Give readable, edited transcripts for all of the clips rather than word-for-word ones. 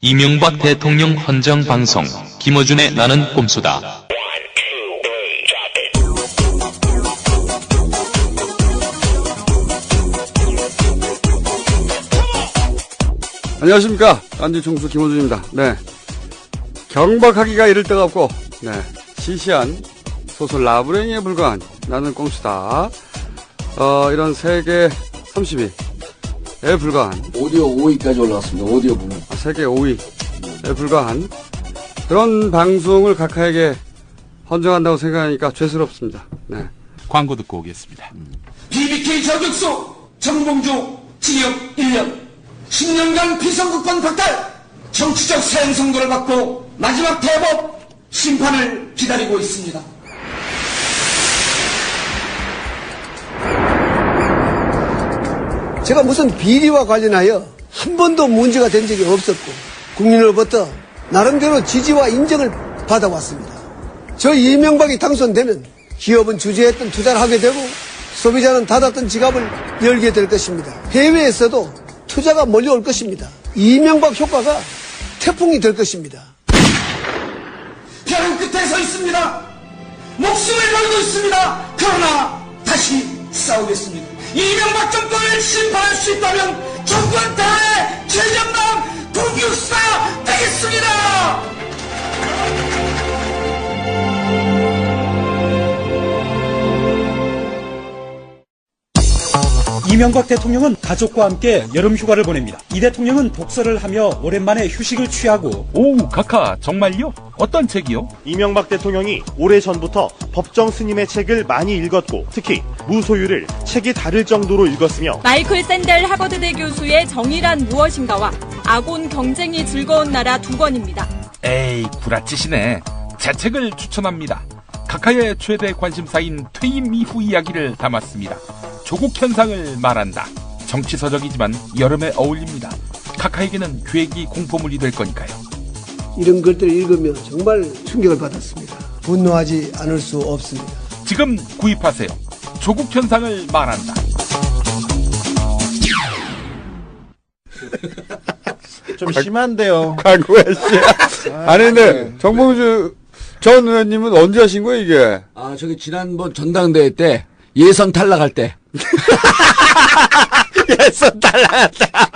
이명박 대통령 헌정 방송 김어준의 나는 꼼수다. 안녕하십니까. 딴지총수 김어준입니다. 네. 경박하기가 이를 데가 없고, 네. 시시한 소설 라브랭이에 불과한 나는 꼼수다. 이런 세계 30위에 불과한. 오디오 5위까지 올라왔습니다. 오디오 부분. 세계 5위에 불과한 그런 방송을 각하에게 헌정한다고 생각하니까 죄스럽습니다. 네. 광고 듣고 오겠습니다. BBK 저격수 정봉주 징역 1년 10년간 비선거권 박탈 정치적 사형 선고를 받고 마지막 대법 심판을 기다리고 있습니다. 제가 무슨 비리와 관련하여 한 번도 문제가 된 적이 없었고 국민으로부터 나름대로 지지와 인정을 받아왔습니다. 저 이명박이 당선되면 기업은 주저했던 투자를 하게 되고 소비자는 닫았던 지갑을 열게 될 것입니다. 해외에서도 투자가 몰려올 것입니다. 이명박 효과가 태풍이 될 것입니다. 벼랑 끝에 서 있습니다. 목숨을 걸고 있습니다. 그러나 다시 싸우겠습니다. 이명박 정권을 심판할 수 있다면 정권 다해 최정남 국유사 되겠습니다. 이명박 대통령은 가족과 함께 여름 휴가를 보냅니다. 이 대통령은 독서를 하며 오랜만에 휴식을 취하고 오, 카카 정말요? 어떤 책이요? 이명박 대통령이 오래전부터 법정 스님의 책을 많이 읽었고 특히 무소유를 책이 다를 정도로 읽었으며 마이클 샌델 하버드대 교수의 정의란 무엇인가와 아곤 경쟁이 즐거운 나라 두 권입니다. 에이, 구라치시네. 제 책을 추천합니다. 카카의 최대 관심사인 퇴임 이후 이야기를 담았습니다. 조국 현상을 말한다. 정치서적이지만 여름에 어울립니다. 카카에게는 괴기 공포물이 될 거니까요. 이런 글들을 읽으며 정말 충격을 받았습니다. 분노하지 않을 수 없습니다. 지금 구입하세요. 조국 현상을 말한다. 좀 심한데요. 광고야, 씨. 아니, 근데, 정봉주 전 의원님은 언제 하신 거예요, 이게? 저기 지난번 전당대회 때 예선 탈락할 때. 예선 탈락했다.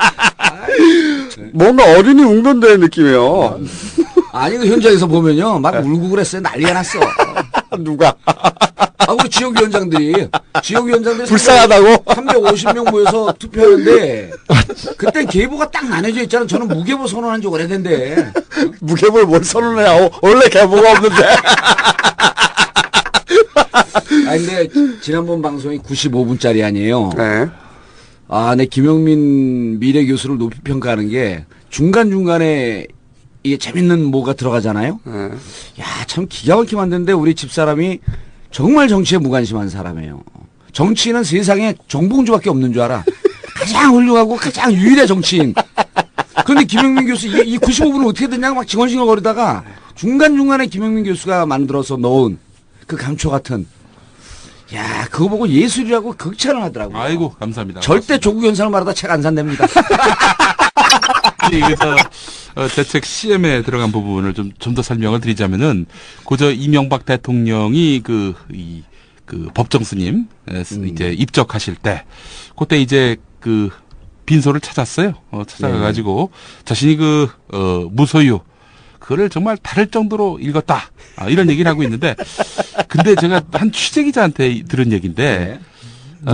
뭔가 어른이 웅변되는 느낌이에요. 아니, 그 현장에서 보면요. 막 울고 그랬어요. 난리가 났어. 누가? 우리 지역위원장들이. 불쌍하다고? 350명 모여서 투표하는데, 그때 계보가 딱 나눠져 있잖아. 저는 무계보 선언한 지 오래된데. 무계보를 뭘 선언해요? 원래 계보가 없는데. 근데 지난번 방송이 95분짜리 아니에요. 네. 내 김영민 미래 교수를 높이 평가하는 게 중간중간에 이게 재밌는 뭐가 들어가잖아요. 네. 야, 참 기가 막히게 만드는데 우리 집사람이 정말 정치에 무관심한 사람이에요. 정치인은 세상에 정봉주밖에 없는 줄 알아. 가장 훌륭하고 가장 유일의 정치인. 그런데 김영민 교수 이 95분을 어떻게 됐냐고 막 징얼징얼거리다가 중간중간에 김영민 교수가 만들어서 넣은 그 감초 같은, 야, 그거 보고 예술이라고 극찬을 하더라고요. 아이고, 감사합니다. 절대 조국 현상을 말하다 책 안 산답니다. 제 책 CM에 들어간 부분을 좀 더 설명을 드리자면은, 고저 이명박 대통령이 그 법정 스님, 이제 입적하실 때, 그때 이제 그 빈소를 찾았어요. 찾아가가지고, 자신이 무소유, 그거를 정말 다를 정도로 읽었다. 이런 얘기를 하고 있는데, 근데 제가 한 취재기자한테 들은 얘기인데,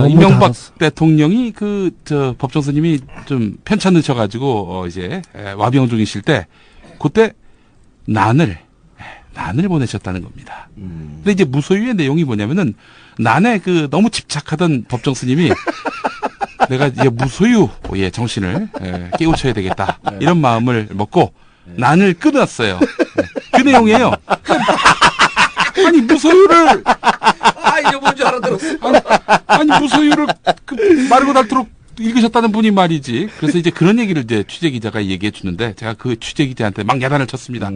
이명박 대통령이 법정 스님이 좀 편찮으셔가지고, 이제, 와병 중이실 때, 그때 난을 보내셨다는 겁니다. 근데 이제 무소유의 내용이 뭐냐면은, 난에 너무 집착하던 법정 스님이, 내가 이제 무소유의 정신을 깨우쳐야 되겠다. 이런 마음을 먹고, 난을 끊었어요. 그 내용이에요. 아니, 무소유를. 이제 뭔지 알아들었어. 아니, 무소유를 마르고 닳도록 읽으셨다는 분이 말이지. 그래서 이제 그런 얘기를 이제 취재기자가 얘기해 주는데, 제가 그 취재기자한테 막 야단을 쳤습니다.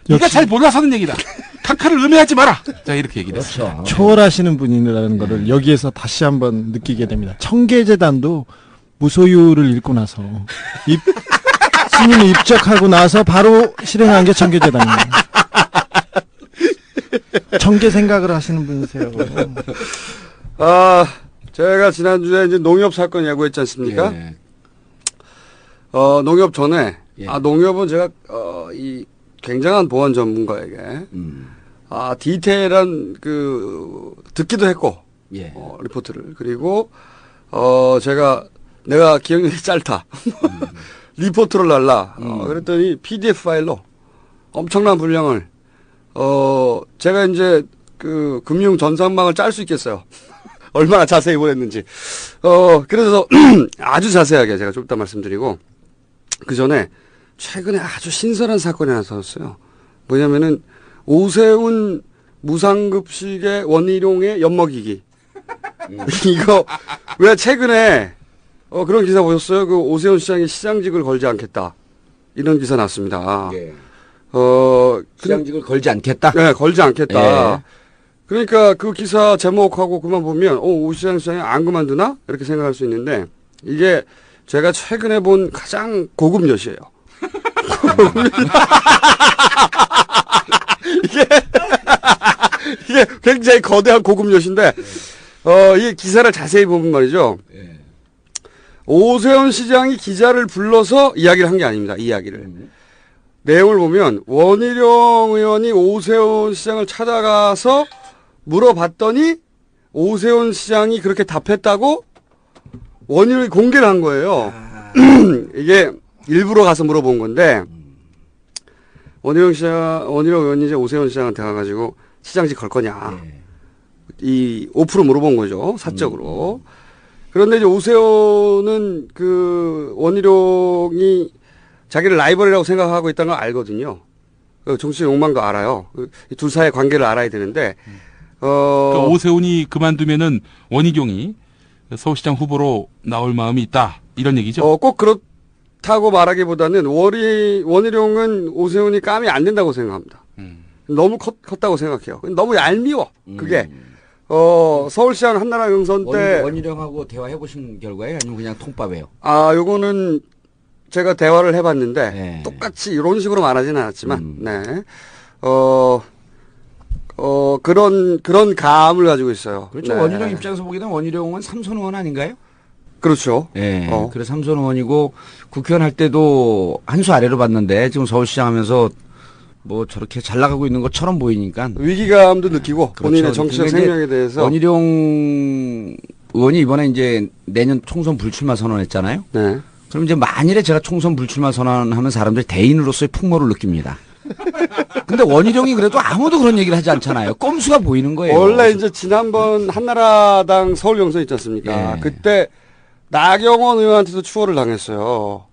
네가 잘 몰라서 하는 얘기다. 카카를 음해하지 마라. 자, 이렇게 얘기를 했어요. 초월하시는 분이라는 거를 여기에서 다시 한번 느끼게 됩니다. 청계재단도 무소유를 읽고 나서 스님이 입적하고 나서 바로 실행한 게 청계재단입니다. 청계 생각을 하시는 분이세요. 제가 지난주에 이제 농협 사건 야구했지 않습니까? 예. 농협 전에, 예. 농협은 제가, 이 굉장한 보안 전문가에게, 디테일한 듣기도 했고, 예. 리포트를. 그리고, 내가 기억력이 짧다. 리포트를 날라. 그랬더니 PDF 파일로 엄청난 분량을, 제가 이제 금융 전산망을 짤 수 있겠어요. 얼마나 자세히 보냈는지. 그래서 아주 자세하게 제가 좀 이따 말씀드리고, 그 전에 최근에 아주 신선한 사건이 하나 터졌어요. 뭐냐면은 오세훈 무상급식의 원희룡의 엿먹이기. 이거 왜 최근에 그런 기사 보셨어요? 오세훈 시장이 시장직을 걸지 않겠다. 이런 기사 났습니다. 예. 시장직을 걸지 않겠다? 네, 걸지 않겠다. 예. 그러니까 그 기사 제목하고 그만 보면 오 시장이 안 그만두나? 이렇게 생각할 수 있는데 이게 제가 최근에 본 가장 고급 엿이에요. 이게 굉장히 거대한 고급 엿인데 이 기사를 자세히 보면 말이죠. 예. 오세훈 시장이 기자를 불러서 이야기를 한 게 아닙니다. 이야기를. 내용을 보면 원희룡 의원이 오세훈 시장을 찾아가서 물어봤더니 오세훈 시장이 그렇게 답했다고 원희룡이 공개를 한 거예요. 이게 일부러 가서 물어본 건데 원희룡 의원이 이제 오세훈 시장한테 가가지고 시장직 걸 거냐. 이 오프로 물어본 거죠. 사적으로. 그런데 이제 오세훈은 원희룡이 자기를 라이벌이라고 생각하고 있다는 걸 알거든요. 정치 욕망도 알아요. 둘 사이의 관계를 알아야 되는데, 그러니까 오세훈이 그만두면은 원희룡이 서울시장 후보로 나올 마음이 있다. 이런 얘기죠? 꼭 그렇다고 말하기보다는 원희룡은 오세훈이 까면 안 된다고 생각합니다. 너무 컸다고 생각해요. 너무 얄미워. 그게. 서울시장 한나라 경선 때. 원희룡하고 대화해보신 결과예요? 아니면 그냥 통밥이에요? 요거는 제가 대화를 해봤는데, 네. 똑같이 이런 식으로 말하지는 않았지만, 네. 그런 감을 가지고 있어요. 그렇죠. 네. 원희룡 입장에서 보기에는 원희룡은 삼선 의원 아닌가요? 그렇죠. 예. 그래서 삼선 의원이고 국회의원 할 때도 한 수 아래로 봤는데 지금 서울시장 하면서 뭐 저렇게 잘 나가고 있는 것처럼 보이니까 위기감도 느끼고 그렇죠. 본인의 정치적 생명에 대해서 원희룡 의원이 이번에 이제 내년 총선 불출마 선언했잖아요. 네. 그럼 이제 만일에 제가 총선 불출마 선언하면 사람들이 대인으로서의 풍모를 느낍니다. 근데 원희룡이 그래도 아무도 그런 얘기를 하지 않잖아요. 꼼수가 보이는 거예요. 원래 이제 지난번 한나라당 서울 경선 있지 않습니까? 예. 그때 나경원 의원한테도 추월을 당했어요.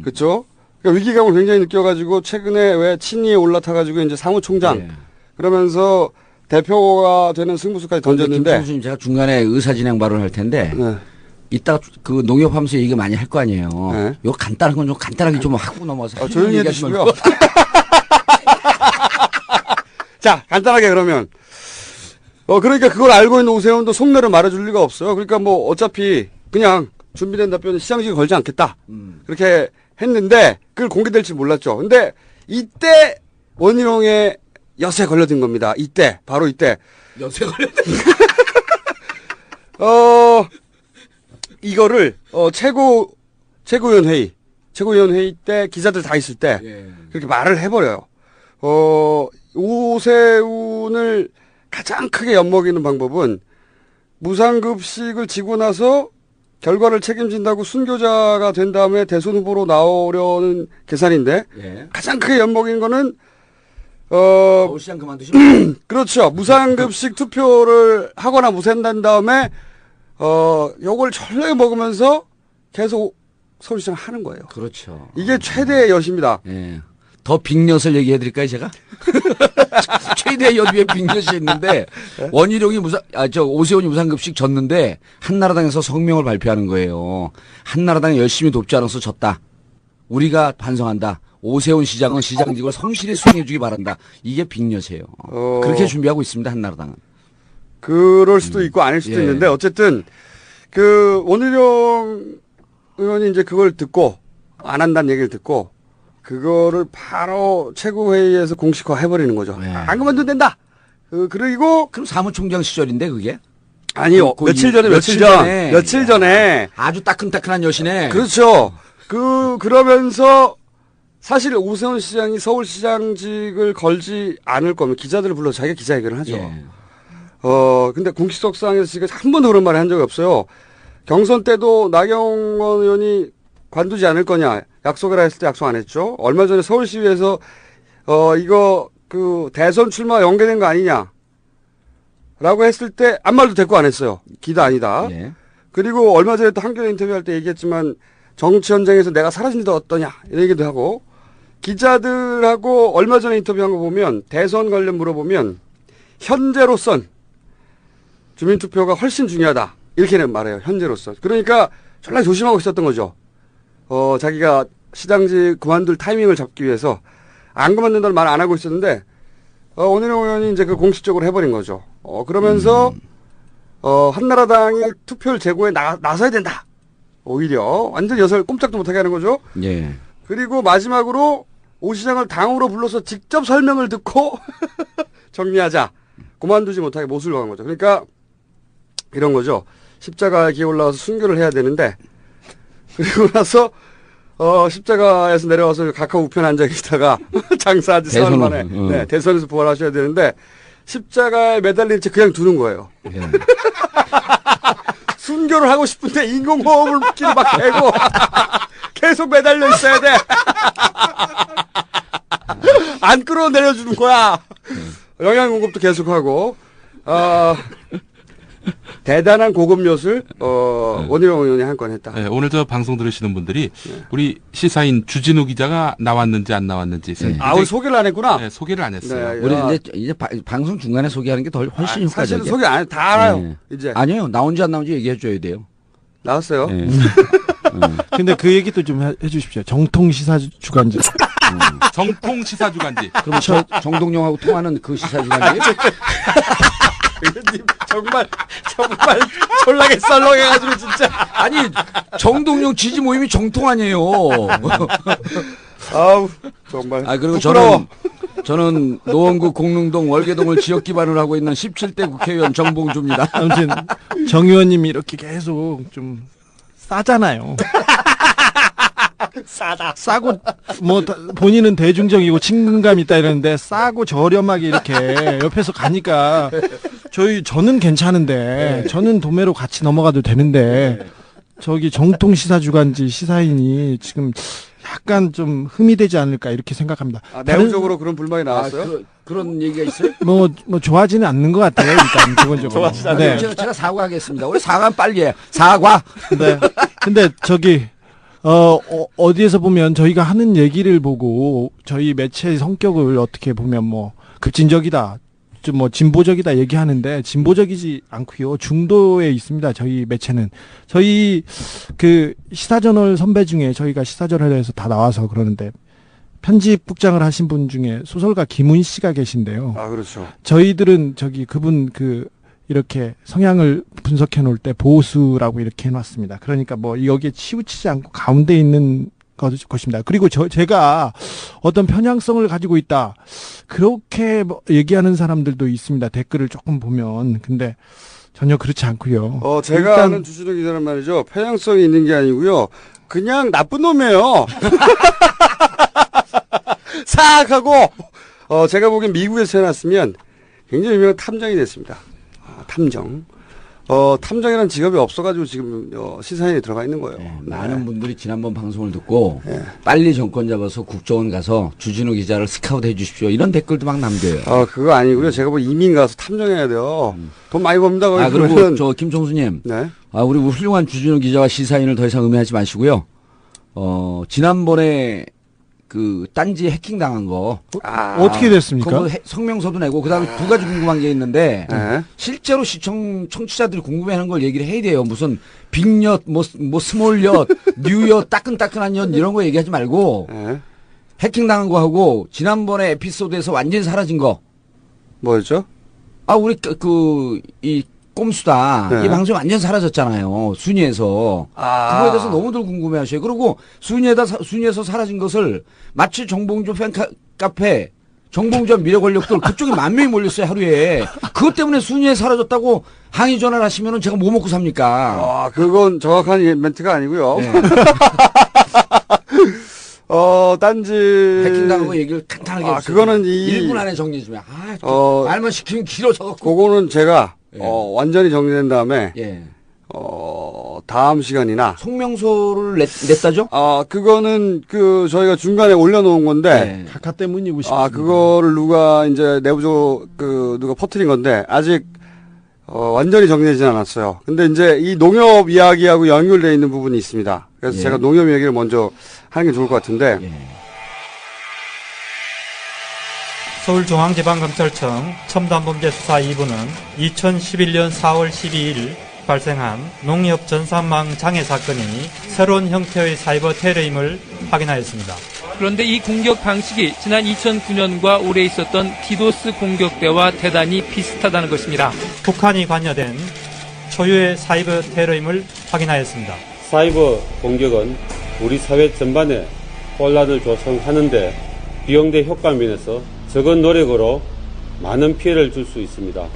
그렇죠? 그러니까 위기감을 굉장히 느껴가지고 최근에 왜 친이에 올라타가지고 이제 사무총장 예. 그러면서 대표가 되는 승부수까지 던졌는데. 김총수님 제가 중간에 의사진행 발언을 할 텐데 네. 이따 농협하면서 얘기 많이 할 거 아니에요. 네. 이거 간단한 건 좀 간단하게 좀 하고 넘어가서 조용히 해주시고요. 자, 간단하게 그러면. 그러니까 그걸 알고 있는 오세훈도 속내를 말해줄 리가 없어요. 그러니까 뭐 어차피 그냥 준비된 답변은 시장직에 걸지 않겠다. 그렇게 했는데 그걸 공개될지 몰랐죠. 근데 이때 원희룡의 엿에 걸려든 겁니다. 이때, 바로 이때. 엿에 걸려든 이거를, 최고위원 회의 때 기자들 다 있을 때 그렇게 말을 해버려요. 오세훈을 가장 크게 엿먹이는 방법은 무상급식을 지고 나서 결과를 책임진다고 순교자가 된 다음에 대선 후보로 나오려는 계산인데 가장 크게 엿먹이는 거는 서울시장 그만두시면 그렇죠. 무상급식 투표를 하거나 무산된 다음에 요걸 철저히 먹으면서 계속 서울시장 하는 거예요. 그렇죠. 이게 최대의 엿입니다. 예. 더 빅엿을 얘기해 드릴까요, 제가? 최대의 엿 위에 빅엿이 있는데, 원희룡이 오세훈이 무상급식 졌는데, 한나라당에서 성명을 발표하는 거예요. 한나라당이 열심히 돕지 않아서 졌다. 우리가 반성한다. 오세훈 시장은 시장직을 성실히 수행해 주기 바란다. 이게 빅엿이에요. 그렇게 준비하고 있습니다, 한나라당은. 그럴 수도 있고 아닐 수도 있는데, 어쨌든, 원희룡 의원이 이제 그걸 듣고 안 한다는 얘기를 듣고 그거를 바로 최고회의에서 공식화 해버리는 거죠. 네. 안 그만둬도 된다. 그리고 그럼 사무총장 시절인데 그게? 아니요. 그 며칠 전에 아주 따끈따끈한 여신에. 그렇죠. 그러면서 사실 오세훈 시장이 서울시장직을 걸지 않을 거면 기자들을 불러서 자기가 기자회견을 하죠. 예. 근데 공식석상에서 지금 한 번도 그런 말을 한 적이 없어요. 경선 때도 나경원 의원이 관두지 않을 거냐 약속을 했을 때 약속 안 했죠. 얼마 전에 서울시위에서 이거 그 대선 출마 연계된 거 아니냐 라고 했을 때 아무 말도 대꾸 안 했어요. 기다 아니다. 예. 그리고 얼마 전에 또 한겨레 인터뷰할 때 얘기했지만 정치 현장에서 내가 사라진 데 어떠냐 이런 얘기도 하고 기자들하고 얼마 전에 인터뷰한 거 보면 대선 관련 물어보면 현재로선 주민투표가 훨씬 중요하다 이렇게는 말해요. 현재로선. 그러니까 졸라 조심하고 있었던 거죠. 자기가 시장직 그만둘 타이밍을 잡기 위해서 안 그만둔다는 말 안 하고 있었는데 원희룡 의원이 이제 그 공식적으로 해버린 거죠. 그러면서 한나라당이 투표율 제고에 나서야 된다. 오히려 완전 여설 꼼짝도 못하게 하는 거죠. 예. 그리고 마지막으로 오 시장을 당으로 불러서 직접 설명을 듣고 정리하자. 그만두지 못하게 못을 박은 거죠. 그러니까 이런 거죠. 십자가에 기어 올라와서 순교를 해야 되는데 그리고 나서 십자가에서 내려와서 각하 우편에 앉아 계시다가 장사한 지 사흘 만에 네, 대선에서 부활하셔야 되는데 십자가에 매달린 채 그냥 두는 거예요. 예. 순교를 하고 싶은데 인공호흡을 끼리 막 대고 계속 매달려 있어야 돼. 안 끌어내려주는 거야. 영양 공급도 계속하고 대단한 고급 엿을 원희룡 의원이 한 건 했다. 네, 오늘 저 방송 들으시는 분들이 우리 시사인 주진우 기자가 나왔는지 안 나왔는지 오늘 소개를 안 했구나. 네, 소개를 안 했어요. 네, 우리 이제 방송 중간에 소개하는 게 훨씬 효과적이에요. 사실은 소개 안 해. 다 알아요. 네. 이제 아니에요. 나온지 안 나온지 얘기해 줘야 돼요. 나왔어요. 네. 근데 그 얘기도 좀 해주십시오. 정통 시사 주간지. 정통 시사 주간지. 그럼 정동영하고 통하는 그 시사 주간지. 의원님 정말 졸라게 썰렁해가지고 진짜. 아니 정동영 지지 모임이 정통 아니에요. 아우 정말. 그리고 부끄러워. 저는 노원구 공릉동 월계동을 지역 기반으로 하고 있는 17대 국회의원 정봉주입니다. 아무튼 정 의원님이 이렇게 계속 좀 싸잖아요. 싸고 뭐 본인은 대중적이고 친근감 있다 이러는데 싸고 저렴하게 이렇게 옆에서 가니까 저는 괜찮은데 저는 도매로 같이 넘어가도 되는데 저기 정통 시사 주간지 시사인이 지금 약간 좀 흠이 되지 않을까 이렇게 생각합니다. 내용적으로 그런 불만이 나왔어요? 그런 얘기가 있어요? 뭐 좋아지는 않는 것 같아요. 일단 기본적으로. 좋아지지 않아요. 네. 제가 사과하겠습니다. 우리 사과는 빨리 해. 사과. 네. 근데 저기 어디에서 보면 저희가 하는 얘기를 보고 저희 매체의 성격을 어떻게 보면 뭐 급진적이다, 좀 뭐 진보적이다 얘기하는데 진보적이지 않고요. 중도에 있습니다. 저희 매체는. 저희 그 시사저널 선배 중에 저희가 시사저널에서 다 나와서 그러는데 편집국장을 하신 분 중에 소설가 김훈 씨가 계신데요. 그렇죠. 저희들은 그분 이렇게 성향을 분석해 놓을 때 보수라고 이렇게 해놨습니다. 그러니까 뭐 여기에 치우치지 않고 가운데 있는 것입니다. 그리고 제가 어떤 편향성을 가지고 있다. 그렇게 뭐 얘기하는 사람들도 있습니다. 댓글을 조금 보면. 근데 전혀 그렇지 않고요. 제가 아는 주진우 기자는 말이죠. 편향성이 있는 게 아니고요. 그냥 나쁜 놈이에요. 사악하고 제가 보기엔 미국에서 해놨으면 굉장히 유명한 탐정이 됐습니다. 탐정. 탐정이라는 직업이 없어가지고 지금 시사인에 들어가 있는 거예요. 네, 많은 분들이 지난번 방송을 듣고 빨리 정권 잡아서 국정원 가서 주진우 기자를 스카우트 해 주십시오. 이런 댓글도 막 남겨요. 그거 아니고요. 제가 뭐 이민 가서 탐정해야 돼요. 돈 많이 법니다. 그리고 저 김총수님. 네. 우리 훌륭한 주진우 기자와 시사인을 더 이상 음해하지 마시고요. 지난번에 그 딴지 해킹 당한 거 어떻게 됐습니까? 그거 성명서도 내고 그다음에 두 가지 궁금한 게 있는데 실제로 청취자들이 궁금해하는 걸 얘기를 해야 돼요. 무슨 빅엿, 뭐 스몰엿, 뉴엿, 따끈따끈한 엿 이런 거 얘기하지 말고 해킹 당한 거 하고 지난번에 에피소드에서 완전히 사라진 거 뭐였죠? 우리 이 꼼수다. 네. 이 방송이 완전 사라졌잖아요. 순위에서. 그거에 대해서 너무들 궁금해하셔요. 그리고 순위에서 사라진 것을 마치 정봉주 팬카페, 정봉주와 미래 권력들 그쪽에 10,000명이 몰렸어요 하루에. 그것 때문에 순위에 사라졌다고 항의 전화를 하시면은 제가 뭐 먹고 삽니까? 그건 정확한 멘트가 아니고요. 네. 딴지. 해킹당하고 얘기를 간단하게 해주세요. 그거는 1분 안에 정리 좀 해. 말만 시키면 길어져갖고. 그거는 제가, 완전히 정리된 다음에, 예. 다음 시간이나. 성명서를 냈다죠? 그거는 저희가 중간에 올려놓은 건데. 네. 각하 때문이고 싶습니다. 그거를 누가 이제 내부적으로 누가 퍼뜨린 건데, 아직, 완전히 정리되진 않았어요. 근데 이제 이 농협 이야기하고 연결되어 있는 부분이 있습니다. 그래서 예. 제가 농협 얘기를 먼저 하는 게 좋을 것 같은데. 예. 서울중앙지방검찰청 첨단범죄수사 2부는 2011년 4월 12일 발생한 농협 전산망 장애 사건이 새로운 형태의 사이버 테러임을 확인하였습니다. 그런데 이 공격 방식이 지난 2009년과 올해 있었던 디도스 공격 때와 대단히 비슷하다는 것입니다. 북한이 관여된 초유의 사이버 테러임을 확인하였습니다. 사이버 공격은 우리 사회 전반에 혼란을 조성하는데 비용대 효과 면에서 적은 노력으로 많은 피해를 줄 수 있습니다.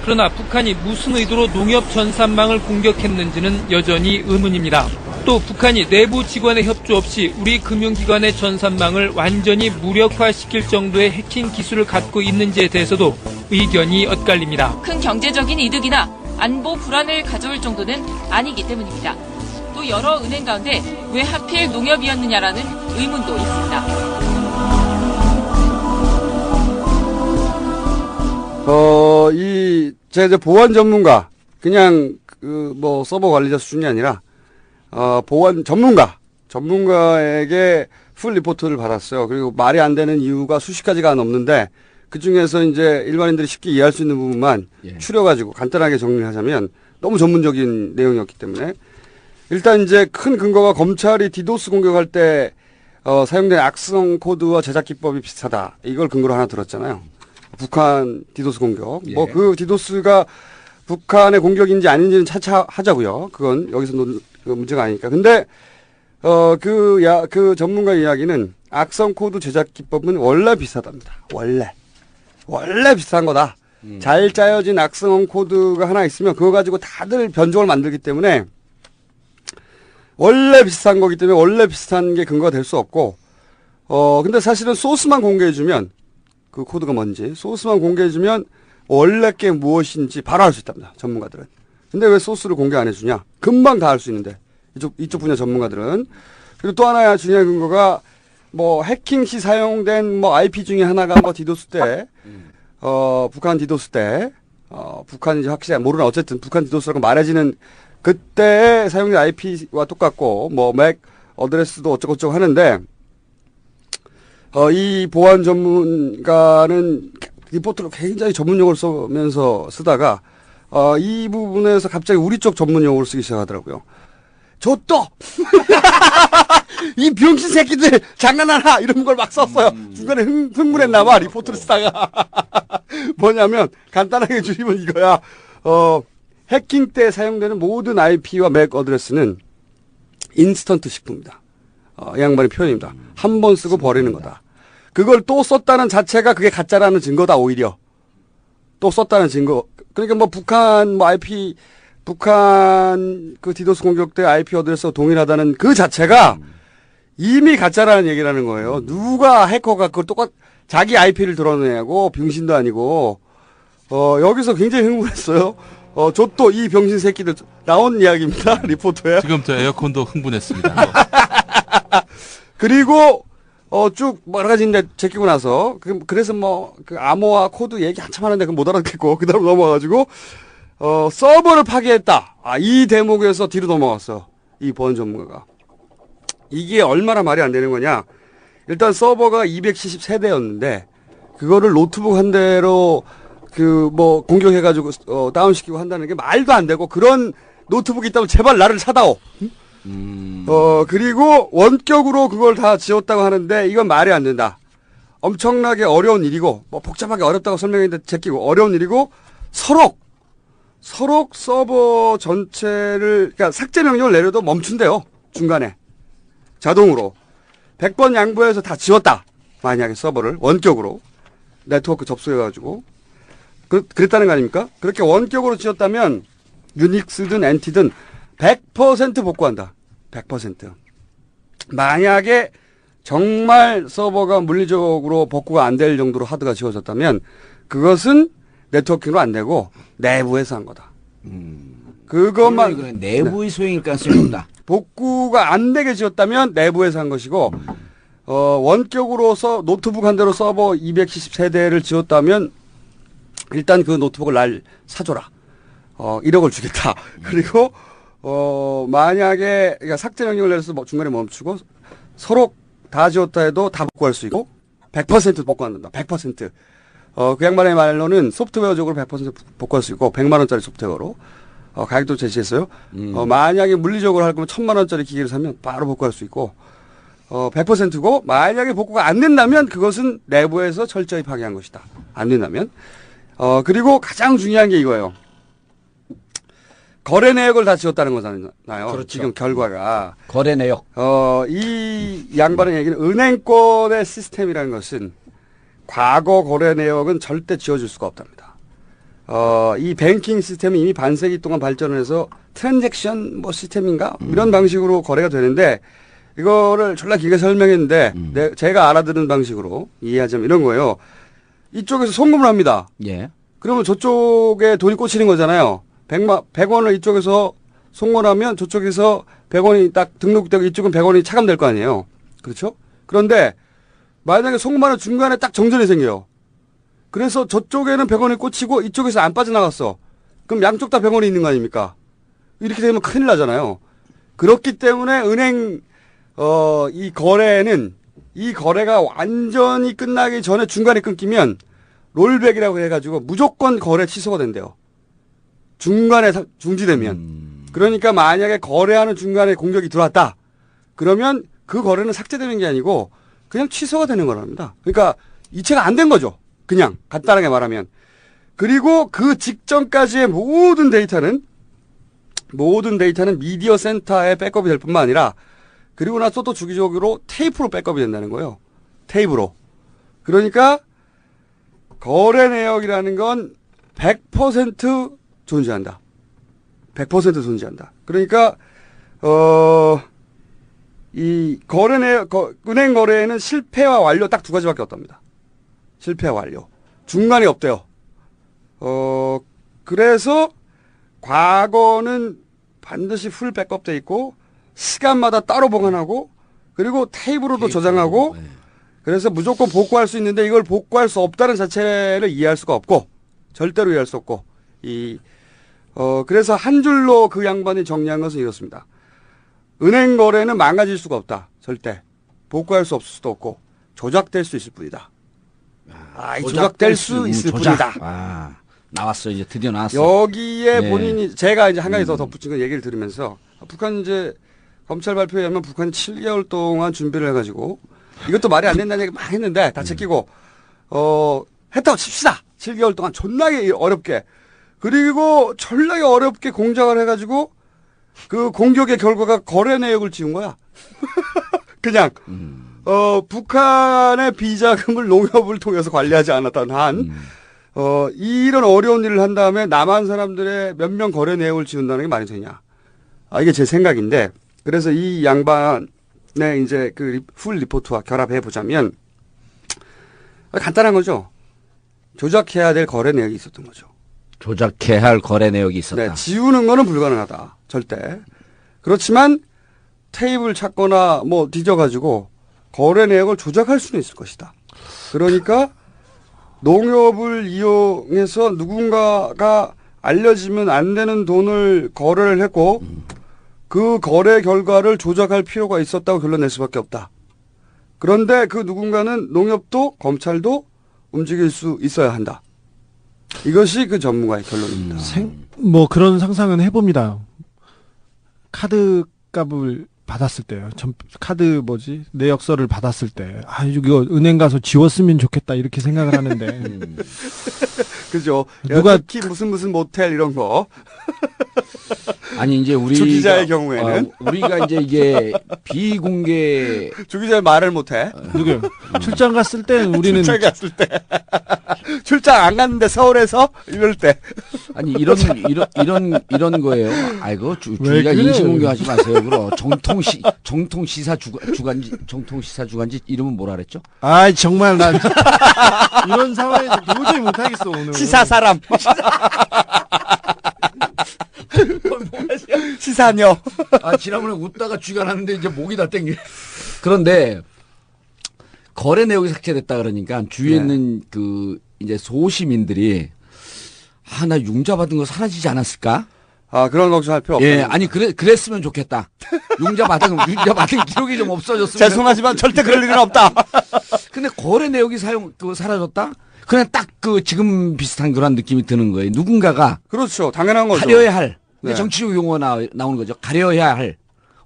그러나 북한이 무슨 의도로 농협 전산망을 공격했는지는 여전히 의문입니다. 또 북한이 내부 직원의 협조 없이 우리 금융기관의 전산망을 완전히 무력화시킬 정도의 해킹 기술을 갖고 있는지에 대해서도 의견이 엇갈립니다. 큰 경제적인 이득이나 안보 불안을 가져올 정도는 아니기 때문입니다. 또 여러 은행 가운데 왜 하필 농협이었느냐라는 의문도 있습니다. 제가 이제 보안 전문가, 그냥, 서버 관리자 수준이 아니라, 보안 전문가에게 풀 리포트를 받았어요. 그리고 말이 안 되는 이유가 수십 가지가 넘는데, 그 중에서 이제 일반인들이 쉽게 이해할 수 있는 부분만 추려가지고 간단하게 정리를 하자면, 너무 전문적인 내용이었기 때문에, 일단 이제 큰 근거가 검찰이 디도스 공격할 때, 사용된 악성 코드와 제작 기법이 비슷하다. 이걸 근거로 하나 들었잖아요. 북한 디도스 공격. 예. 그 디도스가 북한의 공격인지 아닌지는 차차하자고요. 그건 여기서 문제가 아니니까. 근데, 그 전문가 이야기는 악성 코드 제작 기법은 원래 비슷하답니다. 원래 비슷한 거다. 잘 짜여진 악성 코드가 하나 있으면 그거 가지고 다들 변종을 만들기 때문에 원래 비슷한 거기 때문에 원래 비슷한 게 근거가 될 수 없고, 근데 사실은 소스만 공개해주면 그 코드가 뭔지 소스만 공개해주면 원래 게 무엇인지 바로 알 수 있답니다. 전문가들은. 근데 왜 소스를 공개 안 해주냐? 금방 다 알 수 있는데 이쪽 분야 전문가들은. 그리고 또 하나의 중요한 근거가 해킹 시 사용된 IP 중에 하나가 디도스 때 북한 디도스 때 북한인지 확실히 모르나 어쨌든 북한 디도스라고 말해지는 그때에 사용된 IP와 똑같고 맥 어드레스도 어쩌고저쩌고 하는데 이 보안 전문가는 리포트를 굉장히 전문 용어를 쓰다가 이 부분에서 갑자기 우리 쪽 전문 용어를 쓰기 시작하더라고요. 줬또 이 병신 새끼들 장난하나 이런 걸 막 썼어요. 중간에 흥분했나 봐 리포트를 쓰다가 뭐냐면 간단하게 줄이면 이거야. 해킹 때 사용되는 모든 IP와 맥 어드레스는 인스턴트 식품입니다. 이 양반의 표현입니다. 한 번 쓰고 버리는 거다. 그걸 또 썼다는 자체가 그게 가짜라는 증거다, 오히려. 또 썼다는 증거. 그러니까 북한 IP, 북한 그 디도스 공격 때 IP 어드레스와 동일하다는 그 자체가 이미 가짜라는 얘기라는 거예요. 누가 해커가 그걸 자기 IP를 드러내고 병신도 아니고, 여기서 굉장히 흥분했어요. 저 또 이 병신 새끼들 나온 이야기입니다. 리포터에. 지금 저 에어컨도 흥분했습니다. 그리고 쭉 여러 가지 인데 제끼고 나서 그래서 그 암호화 코드 얘기 한참 하는데 못 알아듣겠고 그다음 넘어가가지고 서버를 파괴했다. 이 대목에서 뒤로 넘어갔어. 이 보안 전문가가. 이게 얼마나 말이 안 되는 거냐. 일단 서버가 270세대였는데 그거를 노트북 한 대로 공격해가지고 다운시키고 한다는 게 말도 안 되고 그런 노트북이 있다면 제발 나를 사다오. 그리고 원격으로 그걸 다 지웠다고 하는데 이건 말이 안 된다. 엄청나게 어려운 일이고 복잡하게 어렵다고 설명했는데 제끼고 어려운 일이고 서록 서버 전체를, 그러니까 삭제 명령을 내려도 멈춘대요. 중간에. 자동으로. 100번 양보해서 다 지웠다. 만약에 서버를 원격으로. 네트워크 접속해가지고. 그랬다는 거 아닙니까? 그렇게 원격으로 지웠다면 유닉스든 엔티든 100% 복구한다. 100%. 만약에 정말 서버가 물리적으로 복구가 안 될 정도로 하드가 지워졌다면 그것은 네트워킹으로 안 되고 내부에서 한 거다. 그것만 내부의 소행일 가능성이 없다. 복구가 안 되게 지었다면 내부에서 한 것이고 원격으로서 노트북 한 대로 서버 270세대를 지었다면 일단 그 노트북을 날 사줘라. 1억을 주겠다. 그리고 만약에 그러니까 삭제 명령을 내려서 중간에 멈추고 서로 다 지웠다 해도 다 복구할 수 있고 100% 복구한다. 100%. 그 양반의 말로는 소프트웨어적으로 100% 복구할 수 있고 100만 원짜리 소프트웨어로 가격도 제시했어요. 만약에 물리적으로 할 거면 1000만 원짜리 기기를 사면 바로 복구할 수 있고 100%고 만약에 복구가 안 된다면 그것은 내부에서 철저히 파괴한 것이다. 안 된다면 그리고 가장 중요한 게 이거예요. 거래 내역을 다 지웠다는 거잖아요. 그렇죠. 지금 결과가. 거래 내역. 이 양반의 얘기는 은행권의 시스템이라는 것은 과거 거래 내역은 절대 지워줄 수가 없답니다. 이 뱅킹 시스템이 이미 반세기 동안 발전을 해서 트랜잭션 시스템인가? 이런 방식으로 거래가 되는데 이거를 졸라 길게 설명했는데 제가 알아듣는 방식으로 이해하자면 이런 거예요. 이쪽에서 송금을 합니다. 예. 그러면 저쪽에 돈이 꽂히는 거잖아요. 100원을 이쪽에서 송금하면 저쪽에서 100원이 딱 등록되고 이쪽은 100원이 차감될 거 아니에요. 그렇죠? 그런데 만약에 송금하는 중간에 딱 정전이 생겨요. 그래서 저쪽에는 100원이 꽂히고 이쪽에서 안 빠져나갔어. 그럼 양쪽 다 100원이 있는 거 아닙니까? 이렇게 되면 큰일 나잖아요. 그렇기 때문에 은행 이 거래는 이 거래가 완전히 끝나기 전에 중간에 끊기면 롤백이라고 해가지고 무조건 거래 취소가 된대요. 중간에 중지되면. 그러니까 만약에 거래하는 중간에 공격이 들어왔다. 그러면 그 거래는 삭제되는 게 아니고 그냥 취소가 되는 거랍니다. 그러니까 이체가 안 된 거죠. 그냥 간단하게 말하면. 그리고 그 직전까지의 모든 데이터는 미디어 센터에 백업이 될 뿐만 아니라 그리고 나서 또 주기적으로 테이프로 백업이 된다는 거예요. 테이프로. 그러니까 거래 내역이라는 건 100% 존재한다. 100% 존재한다. 그러니까 이 거래 내역, 은행 거래에는 실패와 완료 딱 두 가지밖에 없답니다. 실패와 완료. 중간이 없대요. 그래서 과거는 반드시 풀 백업돼 있고 시간마다 따로 보관하고 그리고 테이프로도 저장하고 그래서 무조건 복구할 수 있는데 이걸 복구할 수 없다는 자체를 이해할 수가 없고 절대로 이해할 수 없고 그래서 한 줄로 그 양반이 정리한 것은 이렇습니다. 은행 거래는 망가질 수가 없다. 절대. 복구할 수 없을 수도 없고 조작될 수 있을 뿐이다. 조작될 수 있을 뿐이다. 나왔어. 이제 드디어 나왔어. 여기에 네. 본인이 제가 이제 한 가지 더 덧붙인 거 얘기를 들으면서 북한 이제 검찰 발표에 의하면 북한이 7개월 동안 준비를 해가지고 이것도 말이 안 된다는 얘기 막 했는데 다 제끼고 했다고 칩시다. 7개월 동안 존나게 어렵게 그리고 존나게 어렵게 공작을 해가지고 그 공격의 결과가 거래 내역을 지운 거야. 그냥 북한의 비자금을 농협을 통해서 관리하지 않았던 한 이런 어려운 일을 한 다음에 남한 사람들의 몇 명 거래 내역을 지운다는 게 말이 되냐. 이게 제 생각인데 그래서 이 양반의 이제 그 풀 리포트와 결합해 보자면 간단한 거죠. 조작해야 될 거래 내역이 있었던 거죠. 조작해야 할 거래 내역이 있었다. 네, 지우는 거는 불가능하다. 절대. 그렇지만 테이블 찾거나 뭐 뒤져가지고 거래 내역을 조작할 수는 있을 것이다. 그러니까 농협을 이용해서 누군가가 알려지면 안 되는 돈을 거래를 했고 그 거래 결과를 조작할 필요가 있었다고 결론 낼 수밖에 없다. 그런데 그 누군가는 농협도 검찰도 움직일 수 있어야 한다. 이것이 그 전문가의 결론입니다. 뭐 그런 상상은 해봅니다. 카드 값을 받았을 때요. 카드 내역서를 받았을 때, 아, 이거 은행 가서 지웠으면 좋겠다 이렇게 생각을 하는데. 그죠. 누가 특히 무슨 모텔 이런 거. 아니 이제 우리 주 기자의 경우에는 우리가 이제 이게 비공개 주 기자 말을 못해. 누구요? 출장 갔을 때 우리는 출장 갔을 때 출장 안 갔는데 서울에서 이럴 때 아니 이런 거예요. 아이고 주기자 인신공격하지 마세요. 그럼 정통시사 주간지 이름은 뭐라 그랬죠? 아 정말 난 이런 상황에서 도저히 못하겠어 오늘. 시사 사람. 시사녀. 아, 지난번에 웃다가 쥐가 났는데 이제 목이 다 땡겨. 그런데, 거래 내역이 삭제됐다 그러니까 주위에 있는 이제 소시민들이, 아, 나 융자 받은 거 사라지지 않았을까? 아, 그런 걱정할 필요 없다. 예, 아니, 그랬으면 좋겠다. 융자 받은 기록이 좀 없어졌으면. 죄송하지만 절대 그럴 일은 없다. 근데 거래 내역이 사라졌다? 그냥 딱 지금 비슷한 그런 느낌이 드는 거예요. 누군가가. 그렇죠. 당연한 거죠. 가려야 할. 네. 정치적 용어가 나오는 거죠. 가려야 할.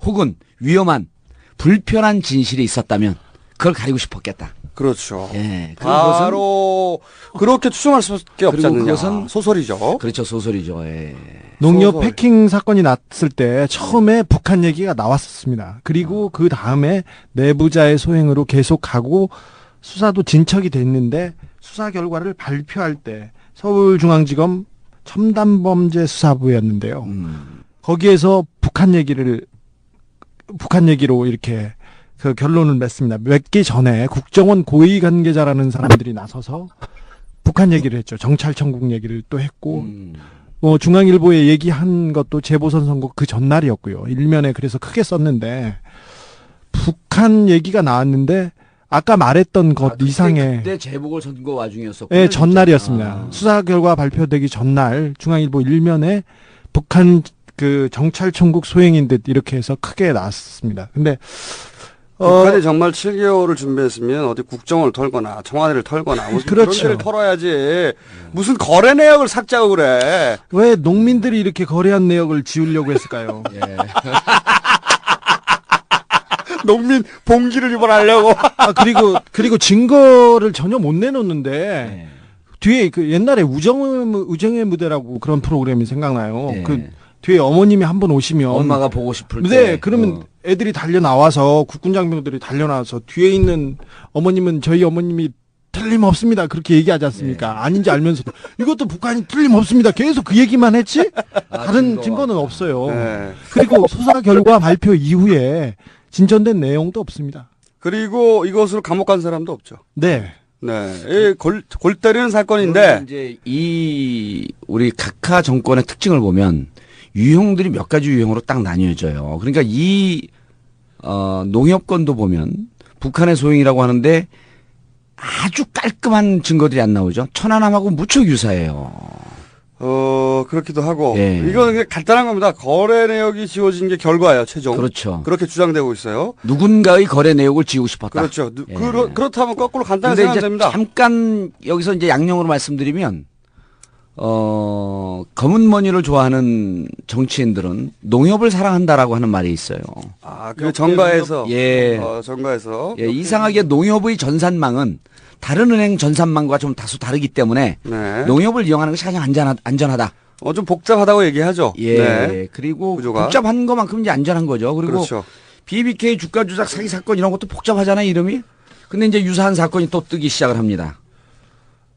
혹은 위험한, 불편한 진실이 있었다면 그걸 가리고 싶었겠다. 그렇죠. 예. 바로 그렇게 추정할 수밖에 없지 않느냐. 그것은 소설이죠. 그렇죠. 소설이죠. 예. 농협 소설. 해킹 사건이 났을 때 처음에 북한 얘기가 나왔었습니다. 그리고 그 다음에 내부자의 소행으로 계속하고 수사도 진척이 됐는데 수사 결과를 발표할 때 서울중앙지검 첨단범죄수사부였는데요. 거기에서 북한 얘기로 이렇게 그 결론을 맺습니다. 몇 개 전에 국정원 고위 관계자라는 사람들이 나서서 북한 얘기를 했죠. 정찰청국 얘기를 또 했고, 중앙일보에 얘기한 것도 재보선 선거 그 전날이었고요. 일면에 그래서 크게 썼는데, 북한 얘기가 나왔는데, 아까 말했던 것 이상의. 그때 재보궐선거 와중이었었고. 네, 전날이었습니다. 수사 결과 발표되기 전날 중앙일보 일면에 북한 정찰총국 소행인 듯 이렇게 해서 크게 나왔습니다. 근데 북한이 정말 7개월을 준비했으면 어디 국정원을 털거나 청와대를 털거나 무슨 그런 데를 털어야지. 무슨 거래 내역을 삭제하고 그래. 왜 농민들이 이렇게 거래한 내역을 지우려고 했을까요? 예. 농민 봉기를 유발하려고. 아, 그리고 증거를 전혀 못 내놓는데, 뒤에 옛날에 우정의 무대라고 그런 프로그램이 생각나요. 뒤에 어머님이 한번 오시면. 엄마가 보고 싶을 때. 네, 그러면 애들이 달려나와서, 국군장병들이 달려나와서, 뒤에 있는 어머님은 저희 어머님이 틀림없습니다. 그렇게 얘기하지 않습니까? 아닌지 알면서도. 이것도 북한이 틀림없습니다. 계속 그 얘기만 했지? 다른 증거는 없어요. 네. 그리고 수사 결과 발표 이후에 진전된 내용도 없습니다. 그리고 이것으로 감옥 간 사람도 없죠. 네. 네. 골 때리는 사건인데. 이제 우리 각하 정권의 특징을 보면 유형들이 몇 가지 유형으로 딱 나뉘어져요. 그러니까 농협건도 보면 북한의 소행이라고 하는데 아주 깔끔한 증거들이 안 나오죠. 천안함하고 무척 유사해요. 그렇기도 하고. 예. 이건 그냥 간단한 겁니다. 거래 내역이 지워진 게 결과예요, 최종. 그렇죠. 그렇게 주장되고 있어요. 누군가의 거래 내역을 지우고 싶었다. 그렇죠. 예. 그렇다면 거꾸로 간단하게 생각하면 됩니다. 잠깐 여기서 이제 양념으로 말씀드리면, 검은 머니를 좋아하는 정치인들은 농협을 사랑한다라고 하는 말이 있어요. 아, 그 정가에서. 예. 정가에서. 예, 이상하게 농협의 전산망은 다른 은행 전산망과 좀 다소 다르기 때문에 네. 농협을 이용하는 것이 가장 안전하다. 좀 복잡하다고 얘기하죠. 예. 네. 그리고 구조가. 복잡한 것만큼 이제 안전한 거죠. 그리고 그렇죠. BBK 주가 조작 사기 사건 이런 것도 복잡하잖아요, 이름이. 근데 이제 유사한 사건이 또 뜨기 시작을 합니다.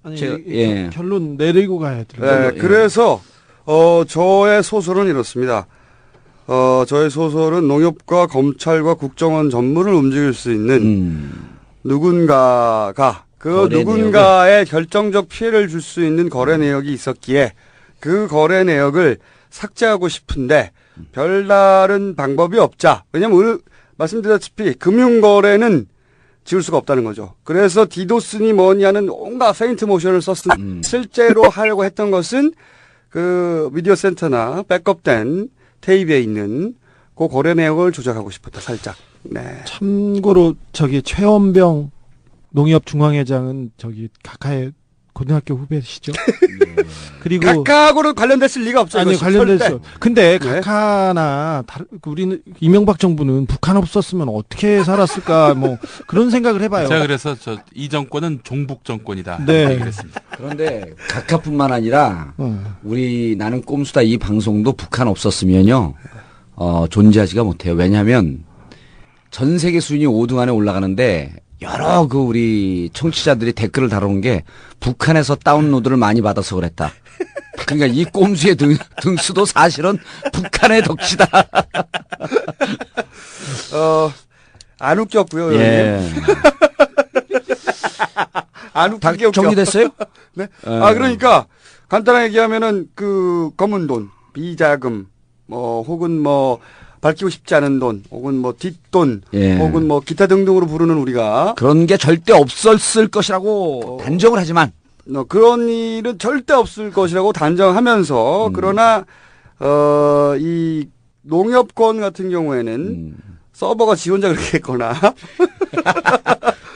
아니, 예. 결론 내리고 가야 돼요. 네, 그래서 저의 소설은 이렇습니다. 저의 소설은 농협과 검찰과 국정원 전문을 움직일 수 있는 누군가가 누군가의 결정적 피해를 줄 수 있는 거래 내역이 있었기에 그 거래 내역을 삭제하고 싶은데 별다른 방법이 없자. 왜냐면 말씀드렸다시피 금융거래는 지울 수가 없다는 거죠. 그래서 디도스니 뭐니 하는 온갖 페인트 모션을 썼습니다. 실제로 하려고 했던 것은 그 미디어 센터나 백업된 테이프에 있는 그 거래 내역을 조작하고 싶었다, 살짝. 네. 참고로 최원병 농협 중앙회장은 각하의 고등학교 후배시죠. 그리고 각하하고는 관련됐을 리가 없어요. 아니, 관련됐어. 근데 네. 각하나 우리는 이명박 정부는 북한 없었으면 어떻게 살았을까 뭐 그런 생각을 해봐요. 제가 그래서 이 정권은 종북 정권이다. 네. 그랬습니다. 그런데 각하뿐만 아니라 우리 나는 꼼수다 이 방송도 북한 없었으면요 존재하지가 못해요. 왜냐하면 전 세계 수준이 5등 안에 올라가는데 여러 그 우리 청취자들이 댓글을 달아놓은 게 북한에서 다운로드를 많이 받아서 그랬다. 그러니까 이 꼼수의 등수도 사실은 북한의 덕치다. 안 웃겼고요. 예. 안 웃기게 웃겨. 정리됐어요? 네. 그러니까 간단하게 얘기하면은 그 검은 돈, 비자금, 뭐 혹은 뭐 밝히고 싶지 않은 돈, 혹은 뭐 뒷돈, 예. 혹은 뭐 기타 등등으로 부르는 우리가 그런 게 절대 없었을 것이라고 단정을 하지만 그런 일은 절대 없을 것이라고 단정하면서 그러나 이 농협권 같은 경우에는 서버가 지 혼자 그렇게 했거나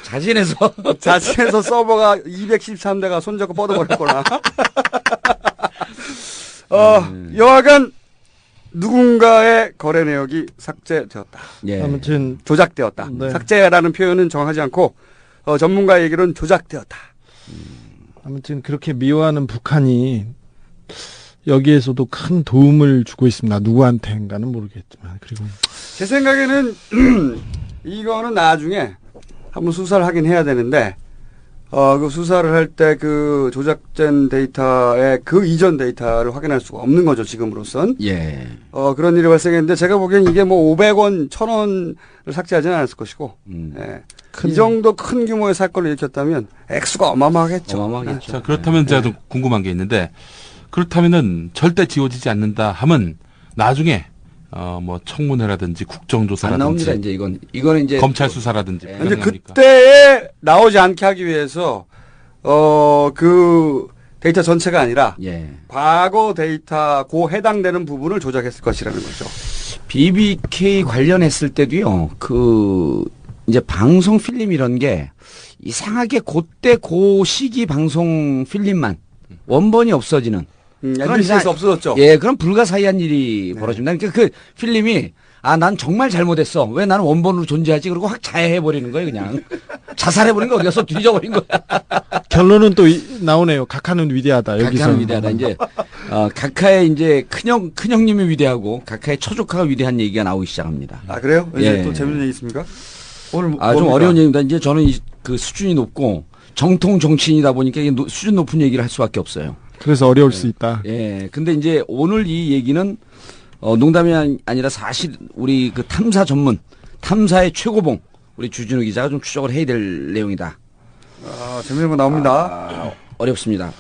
자진해서 서버가 213대가 손잡고 뻗어버렸거나 여하간 누군가의 거래 내역이 삭제되었다. 예. 아무튼 조작되었다. 네. 삭제라는 표현은 정하지 않고 전문가의 얘기로는 조작되었다. 아무튼 그렇게 미워하는 북한이 여기에서도 큰 도움을 주고 있습니다. 누구한테인가는 모르겠지만 그리고 제 생각에는 이거는 나중에 한번 수사를 하긴 해야 되는데 그 수사를 할 때 그 조작된 데이터의 그 이전 데이터를 확인할 수가 없는 거죠, 지금으로선. 예. 그런 일이 발생했는데 제가 보기엔 이게 뭐 500원, 1000원을 삭제하지는 않았을 것이고, 예. 이 정도 큰 규모의 사건을 일으켰다면 액수가 어마어마하겠죠. 자, 그렇다면 제가 좀 궁금한 게 있는데, 그렇다면은 절대 지워지지 않는다 하면 나중에 뭐 청문회라든지 국정조사라든지 안 나옵니다. 이제 이거는 이제 검찰 수사라든지. 근데 그때에 나오지 않게 하기 위해서 그 데이터 전체가 아니라 과거 데이터 고 해당되는 부분을 조작했을 것이라는 거죠. BBK 관련했을 때도요. 그 이제 방송 필름 이런 게 이상하게 그때 그 시기 방송 필름만 원본이 없어지는. MBC에서 없어졌죠. 예, 그럼 불가사의한 일이 벌어집니다. 그러니까 그 필름이 난 정말 잘못했어. 왜 나는 원본으로 존재하지? 그리고 확 자해해버리는 거예요, 그냥. 자살해버린 거 어디 가서 뒤져버린 거야. 결론은 또 나오네요. 각하는 위대하다. 여기서. 각하는 위대하다. 이제, 각하의 이제 큰형님이 위대하고 각하의 처조카가 위대한 얘기가 나오기 시작합니다. 그래요? 이제 예. 또 재밌는 얘기 있습니까? 오늘 좀 뭡니까? 어려운 얘기입니다. 이제 저는 그 수준이 높고 정통 정치인이다 보니까 이게 수준 높은 얘기를 할 수밖에 없어요. 그래서 어려울 수 있다. 예. 근데 이제 오늘 이 얘기는 농담이 아니라 사실 우리 그 탐사의 최고봉 우리 주진우 기자가 좀 추적을 해야 될 내용이다. 재밌는 거 나옵니다. 어렵습니다.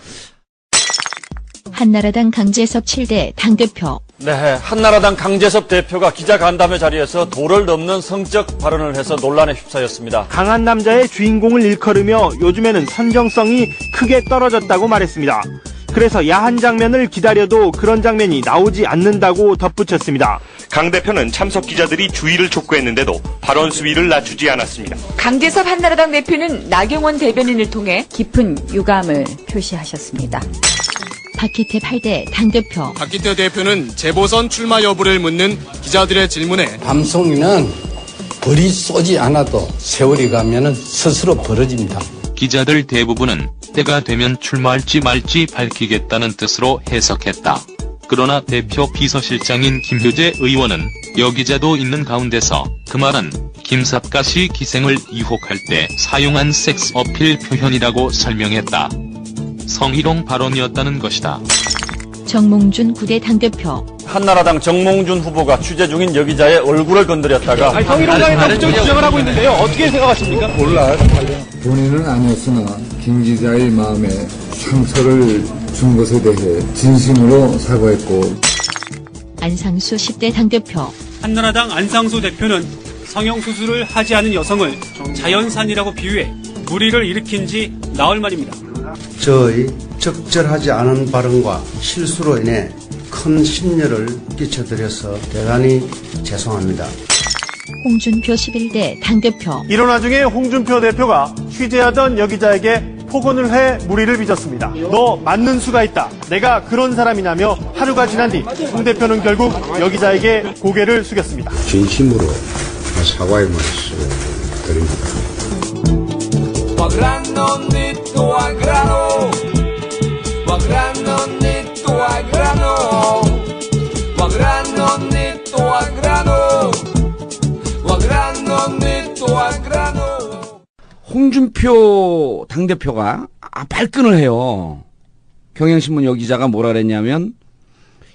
한나라당 강재섭 7대 당대표. 네, 한나라당 강재섭 대표가 기자간담회 자리에서 도를 넘는 성적 발언을 해서 논란에 휩싸였습니다. 강한 남자의 주인공을 일컬으며 요즘에는 선정성이 크게 떨어졌다고 말했습니다. 그래서 야한 장면을 기다려도 그런 장면이 나오지 않는다고 덧붙였습니다. 강 대표는 참석 기자들이 주의를 촉구했는데도 발언 수위를 낮추지 않았습니다. 강재섭 한나라당 대표는 나경원 대변인을 통해 깊은 유감을 표시하셨습니다. 박희태 8대 당대표. 박희태 대표는 재보선 출마 여부를 묻는 기자들의 질문에 밤송이는 벌이 쏘지 않아도 세월이 가면은 스스로 벌어집니다. 기자들 대부분은 때가 되면 출마할지 말지 밝히겠다는 뜻으로 해석했다. 그러나 대표 비서실장인 김효재 의원은 여기자도 있는 가운데서 그 말은 김삿갓 씨 기생을 유혹할 때 사용한 섹스 어필 표현이라고 설명했다. 성희롱 발언이었다는 것이다. 정몽준 9대 당대표. 한나라당 정몽준 후보가 취재 중인 여기자의 얼굴을 건드렸다가 성희롱장의 적극적 주장을 하고 있는데요. 어떻게 생각하십니까? 몰라. 본인은 아니었으나 김 기자의 마음에 상처를 준 것에 대해 진심으로 사과했고. 안상수 10대 당대표. 한나라당 안상수 대표는 성형수술을 하지 않은 여성을 자연산이라고 비유해 물의를 일으킨 지 나흘 만입니다. 저의 적절하지 않은 발언과 실수로 인해 큰 심려를 끼쳐드려서 대단히 죄송합니다. 홍준표 11대 당대표. 이런 와중에 홍준표 대표가 취재하던 여기자에게 폭언을 해 무리를 빚었습니다. 너 맞는 수가 있다. 내가 그런 사람이냐며 하루가 지난 뒤 홍 대표는 결국 여 기자에게 고개를 숙였습니다. 진심으로 사과의 말씀을 드립니다. 홍준표 당대표가 발끈을 해요. 경향신문 여기자가 뭐라 그랬냐면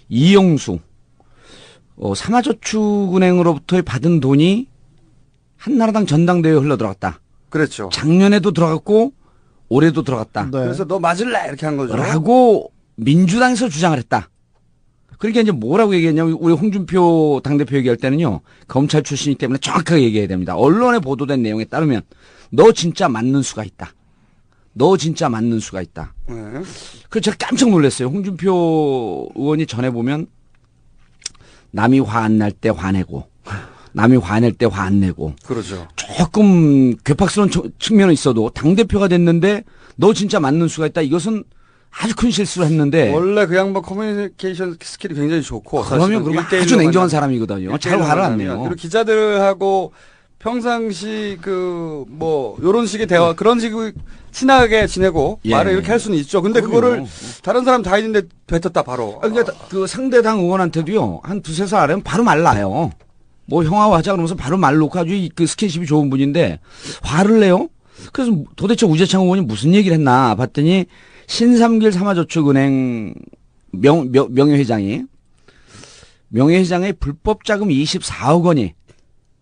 이영수 삼화저축은행으로부터 받은 돈이 한나라당 전당대회에 흘러들어갔다. 그렇죠. 작년에도 들어갔고 올해도 들어갔다. 네. 그래서 너 맞을래 이렇게 한 거죠. 라고 민주당에서 주장을 했다. 그러니까 이제 뭐라고 얘기했냐면 우리 홍준표 당대표 얘기할 때는요. 검찰 출신이기 때문에 정확하게 얘기해야 됩니다. 언론에 보도된 내용에 따르면 너 진짜 맞는 수가 있다. 너 진짜 맞는 수가 있다. 네. 그래서 제가 깜짝 놀랐어요. 홍준표 의원이 전해보면 남이 화 안 날 때 화내고 남이 화낼 때 화 안 내고 그러죠. 조금 괴팍스러운 측면은 있어도 당대표가 됐는데 너 진짜 맞는 수가 있다. 이것은 아주 큰 실수를 했는데 원래 그 양반 커뮤니케이션 스킬이 굉장히 좋고 그러면 그러면 아주 냉정한 사람이거든요. 잘 화를 안 내요. 그리고 기자들하고 평상시 요런 식의 대화 그런 식으로 친하게 지내고 예. 말을 이렇게 할 수는 있죠. 근데 그거를 다른 사람 다 있는데 뱉었다 바로. 그러니까 그 상대당 의원한테도요. 한 두세 살 아래면 바로 말 나요. 뭐 형하고 하자 그러면서 바로 말 놓고 아주 그 스킨십이 좋은 분인데 화를 내요. 그래서 도대체 우재창 의원이 무슨 얘기를 했나 봤더니 신삼길 삼화저축은행 명예회장의 불법 자금 24억 원이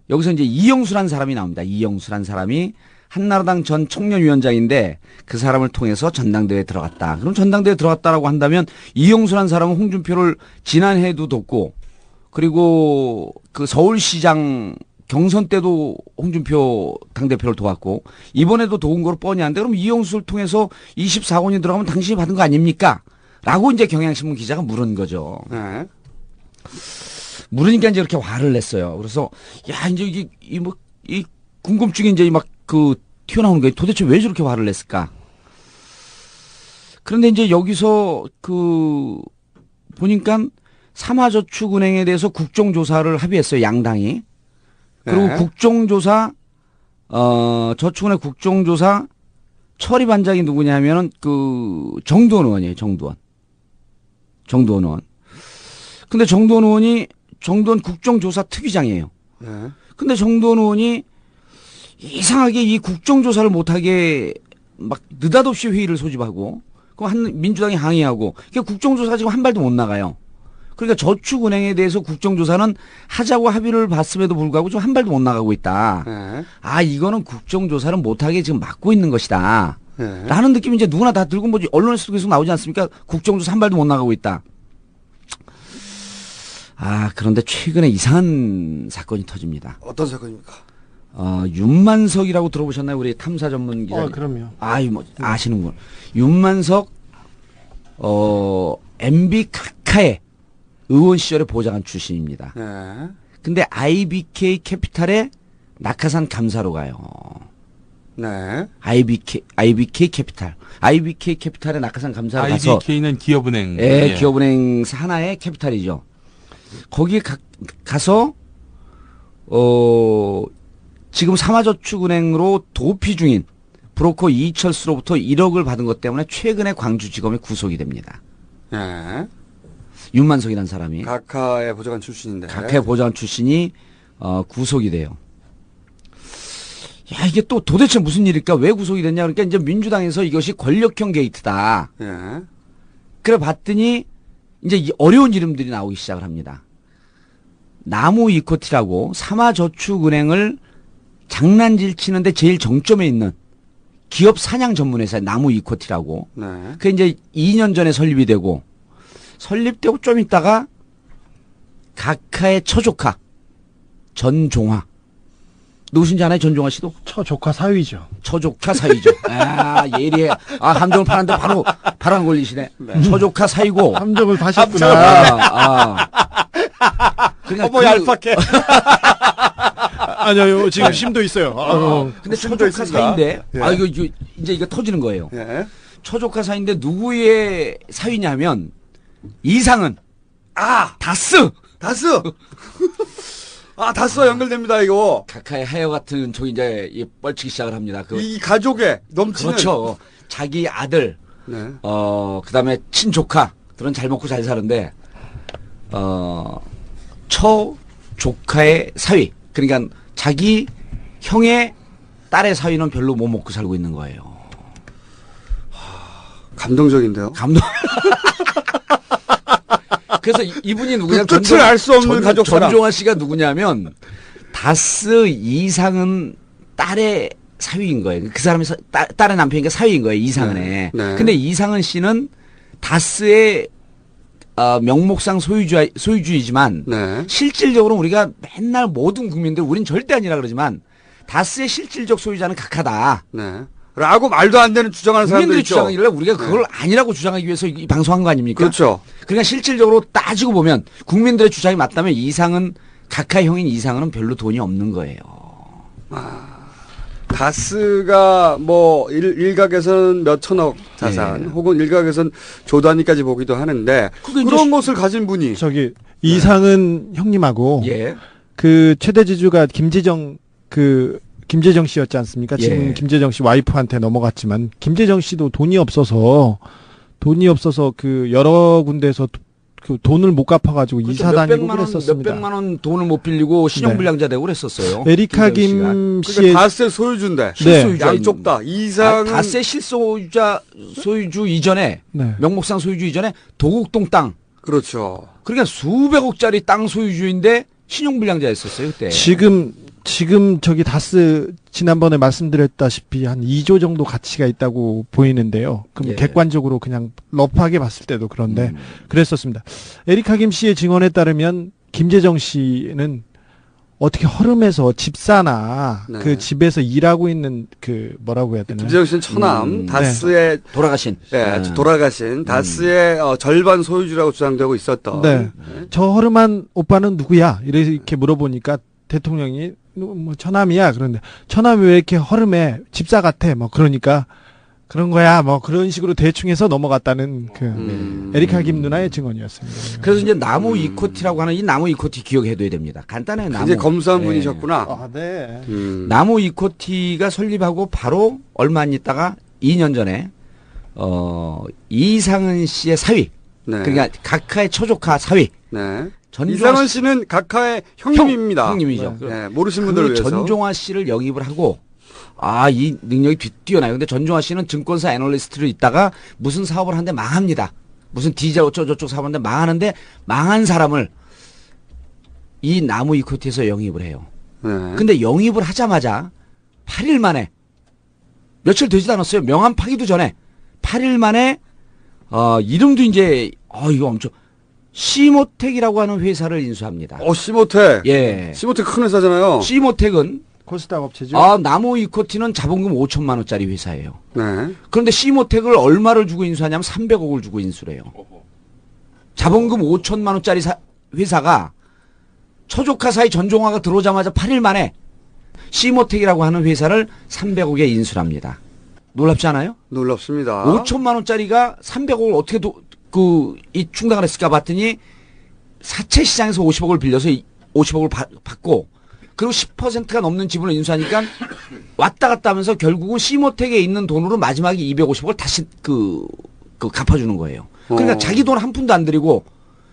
여기서 이제 이영수란 사람이 나옵니다. 이영수란 사람이 한나라당 전 청년위원장인데 그 사람을 통해서 전당대회에 들어갔다. 그럼 전당대회에 들어갔다라고 한다면 이영수란 사람은 홍준표를 지난해에도 돕고 그리고 그 서울시장 경선 때도 홍준표 당대표를 도왔고 이번에도 도운 거로 뻔히 한데 그럼 이영수를 통해서 24억 원이 들어가면 당신이 받은 거 아닙니까? 라고 이제 경향신문 기자가 물은 거죠. 네. 물으니까 이제 이렇게 화를 냈어요. 그래서 야 이제 이 궁금증이 이제 막 튀어나오는 거예요. 도대체 왜 저렇게 화를 냈을까? 그런데 이제 여기서 보니까 삼화저축은행에 대해서 국정조사를 합의했어요. 양당이. 그리고 네. 국정조사 저축은행 국정조사 처리반장이 누구냐면은 정두원 의원이에요. 정두원 의원. 근데 정두원 의원이 정두원 국정조사 특위장이에요. 네. 근데 정두원 의원이 이상하게 이 국정조사를 못하게 막 느닷없이 회의를 소집하고 그럼 민주당이 항의하고 그러니까 국정조사 지금 한 발도 못 나가요. 그러니까 저축은행에 대해서 국정조사는 하자고 합의를 봤음에도 불구하고 좀 한 발도 못 나가고 있다. 네. 아 이거는 국정조사를 못하게 지금 막고 있는 것이다. 네. 라는 느낌이 이제 누구나 다 들고 뭐지 언론에서도 계속 나오지 않습니까? 국정조사 한 발도 못 나가고 있다. 아 그런데 최근에 이상한 사건이 터집니다. 어떤 사건입니까? 윤만석이라고 들어보셨나요? 우리 탐사 전문 기자님. 그럼요. 아시는군. 윤만석 MB 카카의 의원 시절에 보좌관 출신입니다. 네. 근데 IBK 캐피탈의 낙하산 감사로 가요. 네. IBK 캐피탈의 낙하산 감사로 가서 IBK는 기업은행. 예, 기업은행 하나의 캐피탈이죠. 거기에 가서 지금 삼화저축은행으로 도피 중인 브로커 이철수로부터 1억을 받은 것 때문에 최근에 광주지검에 구속이 됩니다. 네. 윤만석이라는 사람이 각하의 보좌관 출신인데. 각하의 보좌관 출신이 구속이 돼요. 야 이게 또 도대체 무슨 일일까? 왜 구속이 됐냐? 그러니까 이제 민주당에서 이것이 권력형 게이트다. 예. 그래 봤더니 이제 어려운 이름들이 나오기 시작을 합니다. 나무 이코티라고 삼화저축은행을 장난질 치는데 제일 정점에 있는 기업 사냥 전문회사 나무 이코티라고. 네. 그게 이제 2년 전에 설립이 되고 좀 있다가 각하의 처조카 전종화. 누구신지 아나요? 전종화 씨도? 처조카 사위죠. 처조카 사위죠. 아, 예리해. 함정을 파는데 바로 안 걸리시네. 네. 처조카 사위고. 함정을 파셨구나. 그러니까 얄팍해. 아니요, 지금 심도 있어요. 근데 초조카 사이인데, 예. 이거 이제 이거 터지는 거예요. 예. 초조카 사이인데 누구의 사위냐면 이상은 다스. 다스와 연결됩니다, 이거. 카카의 하여 같은 저 이제 뻘치기 시작을 합니다. 이 가족의 넘치는. 그렇죠. 자기 아들, 네. 그다음에 친조카들은 잘 먹고 잘 사는데, 처조카의 사위. 그러니까 자기 형의 딸의 사위는 별로 못 먹고 살고 있는 거예요. 감동적인데요. 그래서 이분이 누구냐? 그 끝을 알 수 없는 가족 사랑. 전종환 씨가 누구냐면 다스 이상은 딸의 사위인 거예요. 그 사람이 딸의 남편이니까 사위인 거예요. 이상은의. 네. 근데 이상은 씨는 다스의 명목상 소유주이지만 실질적으로 우리가 맨날 모든 국민들 우린 절대 아니라 그러지만 다스의 실질적 소유자는 각하다. 네. 라고 말도 안 되는 주장하는 사람들 국민들이 있죠. 주장하길래 우리가 그걸 아니라고 주장하기 위해서 이 방송한 거 아닙니까? 그렇죠. 그러니까 실질적으로 따지고 보면 국민들의 주장이 맞다면 이상은 각하 형인 이상은 별로 돈이 없는 거예요. 다스가 뭐 일각에서는 몇 천억 자산 혹은 일각에서는 조 단위까지 보기도 하는데 그런 것을 가진 분이 저기 이상은 형님하고 예. 그 최대 지주가 김재정 씨였지 않습니까? 지금 예. 김재정 씨 와이프한테 넘어갔지만 김재정 씨도 돈이 없어서 그 여러 군데에서 그 돈을 못 갚아가지고 이사 다니고 그랬었습니다. 몇백만 원 돈을 못 빌리고 신용불량자 되고 그랬었어요. 에리카 김 씨의 그러니까 다스의 소유주인데 양쪽 다 이상은 다스의 소유주 이전에 명목상 소유주 이전에 도곡동 땅 그렇죠. 그러니까 수백억짜리 땅 소유주인데 신용불량자였었어요 그때. 지금 저기 다스 지난번에 말씀드렸다시피 한 2조 정도 가치가 있다고 보이는데요. 그럼 객관적으로 그냥 러프하게 봤을 때도 그런데 그랬었습니다. 에리카 김 씨의 증언에 따르면 김재정 씨는 어떻게 허름해서 집사나 그 집에서 일하고 있는 그 뭐라고 해야 되나? 김재정 씨는 처남 다스의 돌아가신 돌아가신 다스의 절반 소유주라고 주장되고 있었던. 네. 저 허름한 오빠는 누구야? 이렇게 물어보니까 대통령이 뭐 처남이야. 그런데 처남이 왜 이렇게 허름해? 집사 같아. 뭐 그러니까 그런 거야. 뭐 그런 식으로 대충 해서 넘어갔다는 그 에리카 김 누나의 증언이었습니다. 그래서 이제 나무 이코티라고 하는 이 나무 이코티 기억해둬야 됩니다. 간단해요. 나무. 이제 검사한 분이셨구나. 아, 네. 나무 이코티가 설립하고 바로 얼마 안 있다가 2년 전에 이상은 씨의 사위. 그러니까 각하의 처조카 사위. 이상은 씨는 각하의 형님입니다. 형님이죠. 네, 모르시는 분들을 위해서. 전종화 씨를 영입을 하고 이 능력이 뛰어나요. 근데 전종화 씨는 증권사 애널리스트로 있다가 무슨 사업을 하는데 망합니다. 무슨 디젤 어쩌고저쩌고 사업을 하는데 망하는데 망한 사람을 이 나무 이코티에서 영입을 해요. 근데 영입을 하자마자 8일 만에 며칠 되지도 않았어요. 명함 파기도 전에 8일 만에 이름도 이제 이거 엄청 시모텍이라고 하는 회사를 인수합니다. 시모텍. 예. 시모텍 큰 회사잖아요. 시모텍은 코스닥 업체죠. 나무 이코티는 자본금 5천만 원짜리 회사예요. 네. 그런데 시모텍을 얼마를 주고 인수하냐면 300억을 주고 인수를 해요. 자본금 5천만 원짜리 회사가 처조카 사이 전종화가 들어오자마자 8일 만에 시모텍이라고 하는 회사를 300억에 인수를 합니다. 놀랍지 않아요? 놀랍습니다. 5천만 원짜리가 300억을 어떻게 이 충당을 했을까 봤더니 사채 시장에서 50억을 빌려서 50억을 받고 그리고 10%가 넘는 지분을 인수하니까 왔다 갔다 하면서 결국은 시모텍에 있는 돈으로 마지막에 250억을 다시 갚아주는 거예요. 그러니까 자기 돈 한 푼도 안 들이고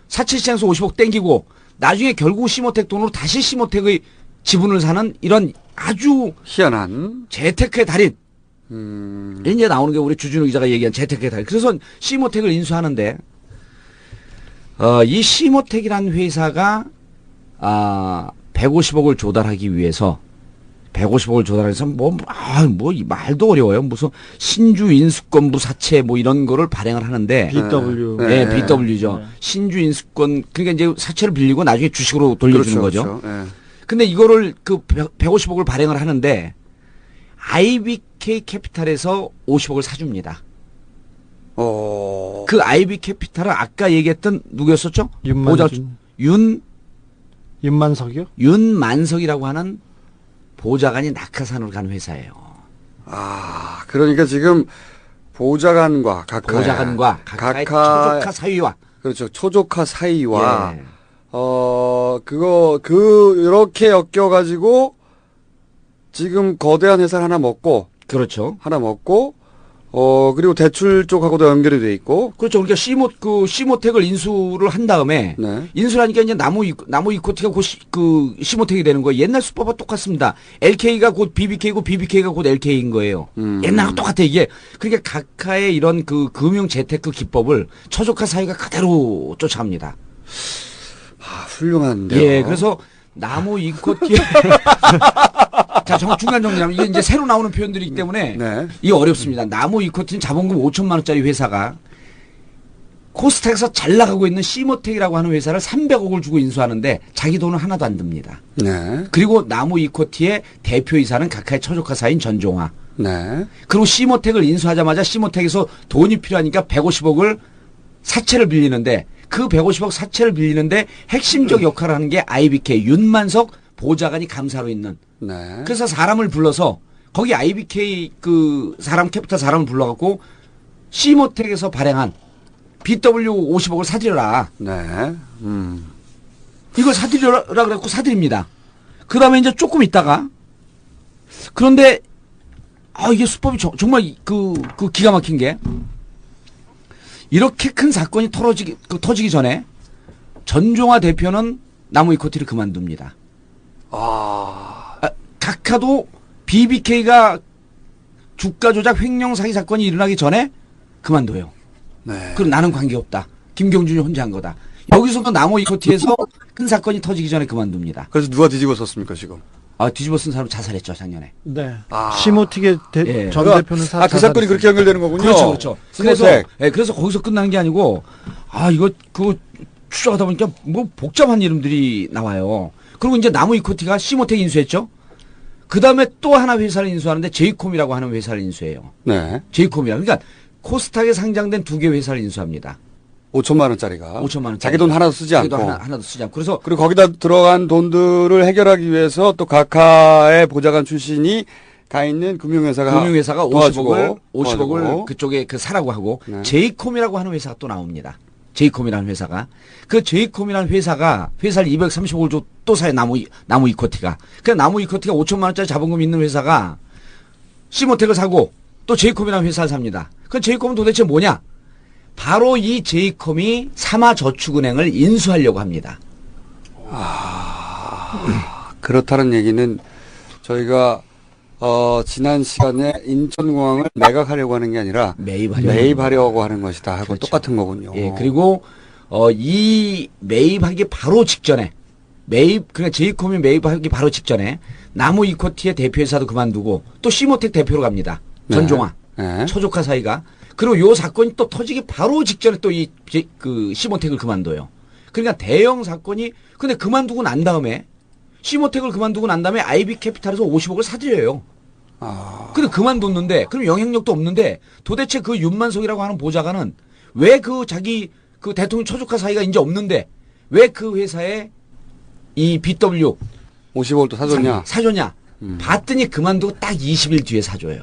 사채 시장에서 50억 땡기고 나중에 결국 시모텍 돈으로 다시 시모텍의 지분을 사는 이런 아주 희한한 재테크의 달인. 이제 나오는 게 우리 주진우 기자가 얘기한 재테크의 달인. 그래서 시모텍을 인수하는데 이 시모텍이라는 회사가 150억을 조달하기 위해서 150억을 조달해서 뭐 말도 어려워요. 무슨 신주 인수권부 사채 뭐 이런 거를 발행을 하하는데 BW. 네, BW죠. 신주 인수권 그러니까 이제 사채를 빌리고 나중에 주식으로 돌려주는 거죠. 그렇죠. 근데 이거를 150억을 발행을 하는데 IBK 캐피탈에서 50억을 사줍니다. 그 IB 캐피탈은 아까 얘기했던 누구였었죠? 윤만석이요? 윤만석이라고 윤만석이라고 하는 보좌관이 낙하산으로 간 회사예요. 아, 그러니까 지금 보좌관과 각하의 초조카 사위와 그렇죠. 초조카 사위와 예. 이렇게 엮여가지고 지금 거대한 회사를 하나 먹고 그렇죠. 그리고 대출 쪽하고도 연결이 돼 있고. 그렇죠. 그러니까 시모텍을 인수를 한 다음에 네. 인수하니까 이제 나무 이코티가 곧 시모텍이 되는 거예요. 옛날 수법과 똑같습니다. LK가 곧 BBK고 BBK가 곧 LK인 거예요. 옛날하고 똑같아 이게. 그러니까 각하의 이런 그 금융 재테크 기법을 초조카 사회가 그대로 쫓아갑니다. 훌륭한데요. 예, 그래서 나무 이코티 자, 중간 정리하면 이게 이제 새로 나오는 표현들이기 때문에 이게 어렵습니다. 나무 이코티는 자본금 5천만 원짜리 회사가 코스닥에서 잘 나가고 있는 시모텍이라고 하는 회사를 300억을 주고 인수하는데 자기 돈은 하나도 안 듭니다. 네. 그리고 나무 이코티의 대표이사는 각하의 초조카사인 전종화. 네. 그리고 시모텍을 인수하자마자 시모텍에서 돈이 필요하니까 150억을 사채를 빌리는데 그 150억 사채를 빌리는데 핵심적 역할을 하는 게 IBK 윤만석 보좌관이 감사로 있는. 네. 그래서 사람을 불러서 거기 IBK 캐피탈 사람을 불러갖고 시모텍에서 발행한 BW 50억을 사들여라. 네. 이걸 사들여라 그래갖고 사드립니다. 그 다음에 이제 조금 있다가 그런데 이게 수법이 정말 기가 막힌 게 이렇게 큰 사건이 터지기 전에 전종화 대표는 나무 이코티를 그만둡니다. 각하도 BBK가 주가 조작 횡령 사기 사건이 일어나기 전에 그만둬요. 네. 그럼 나는 관계없다. 김경준이 혼자 한 거다. 여기서도 나무 이코티에서 큰 사건이 터지기 전에 그만둡니다. 그래서 누가 뒤집어 썼습니까 지금? 뒤집어 쓴 사람 자살했죠 작년에. 네. 시모틱의 전 대표는 그 사건이 그렇게 연결되는 거군요. 그렇죠. 그래서 거기서 끝나는 게 아니고 그거 추적하다 보니까 뭐 복잡한 이름들이 나와요. 그리고 이제 나무 이코티가 시모텍 인수했죠. 그 다음에 또 하나 회사를 인수하는데 제이콤이라고 하는 회사를 인수해요. 네. 제이콤이라. 그러니까 코스닥에 상장된 2개 회사를 인수합니다. 5천만 원짜리가. 5천만 원. 자기 돈 하나도 쓰지 않고. 하나도 쓰지 않고. 그리고 거기다 들어간 돈들을 해결하기 위해서 또 각하의 보좌관 출신이 가 있는 금융회사가 50억을 그쪽에 사라고 하고 네. 제이콤이라고 하는 회사가 또 나옵니다. 제이콤이라는 회사가. 그 제이콤이라는 회사가 회사를 230억을 줘 또 사요. 나무 이코티가. 그 나무 이코티가 5천만 원짜리 자본금 있는 회사가 시모텍을 사고 또 제이콤이라는 회사를 삽니다. 그 제이콤은 도대체 뭐냐? 바로 이 제이콤이 삼화저축은행을 인수하려고 합니다. 그렇다는 얘기는 저희가 지난 시간에 인천공항을 매각하려고 하는 게 아니라 매입하려고 하는 것이다 하고 그렇죠. 똑같은 거군요. 예, 그리고 이 매입하기 바로 직전에 그러니까 제이콤이 매입하기 바로 직전에 나무 이코티의 대표회사도 그만두고 또 시모텍 대표로 갑니다. 전종화. 네. 초조카 사이가. 그리고 요 사건이 또 터지기 바로 직전에 또 시모텍을 그만둬요. 그러니까 대형 사건이 근데 그만두고 난 다음에 시모텍을 그만두고 난 다음에 IB 캐피탈에서 50억을 사들여요. 근데 그만뒀는데 그럼 영향력도 없는데 도대체 그 윤만석이라고 하는 보좌관은 왜 자기 대통령 초조카 사이가 이제 없는데 왜 그 회사에 이 BW 50억을 또 사줬냐? 봤더니 그만두고 딱 20일 뒤에 사줘요.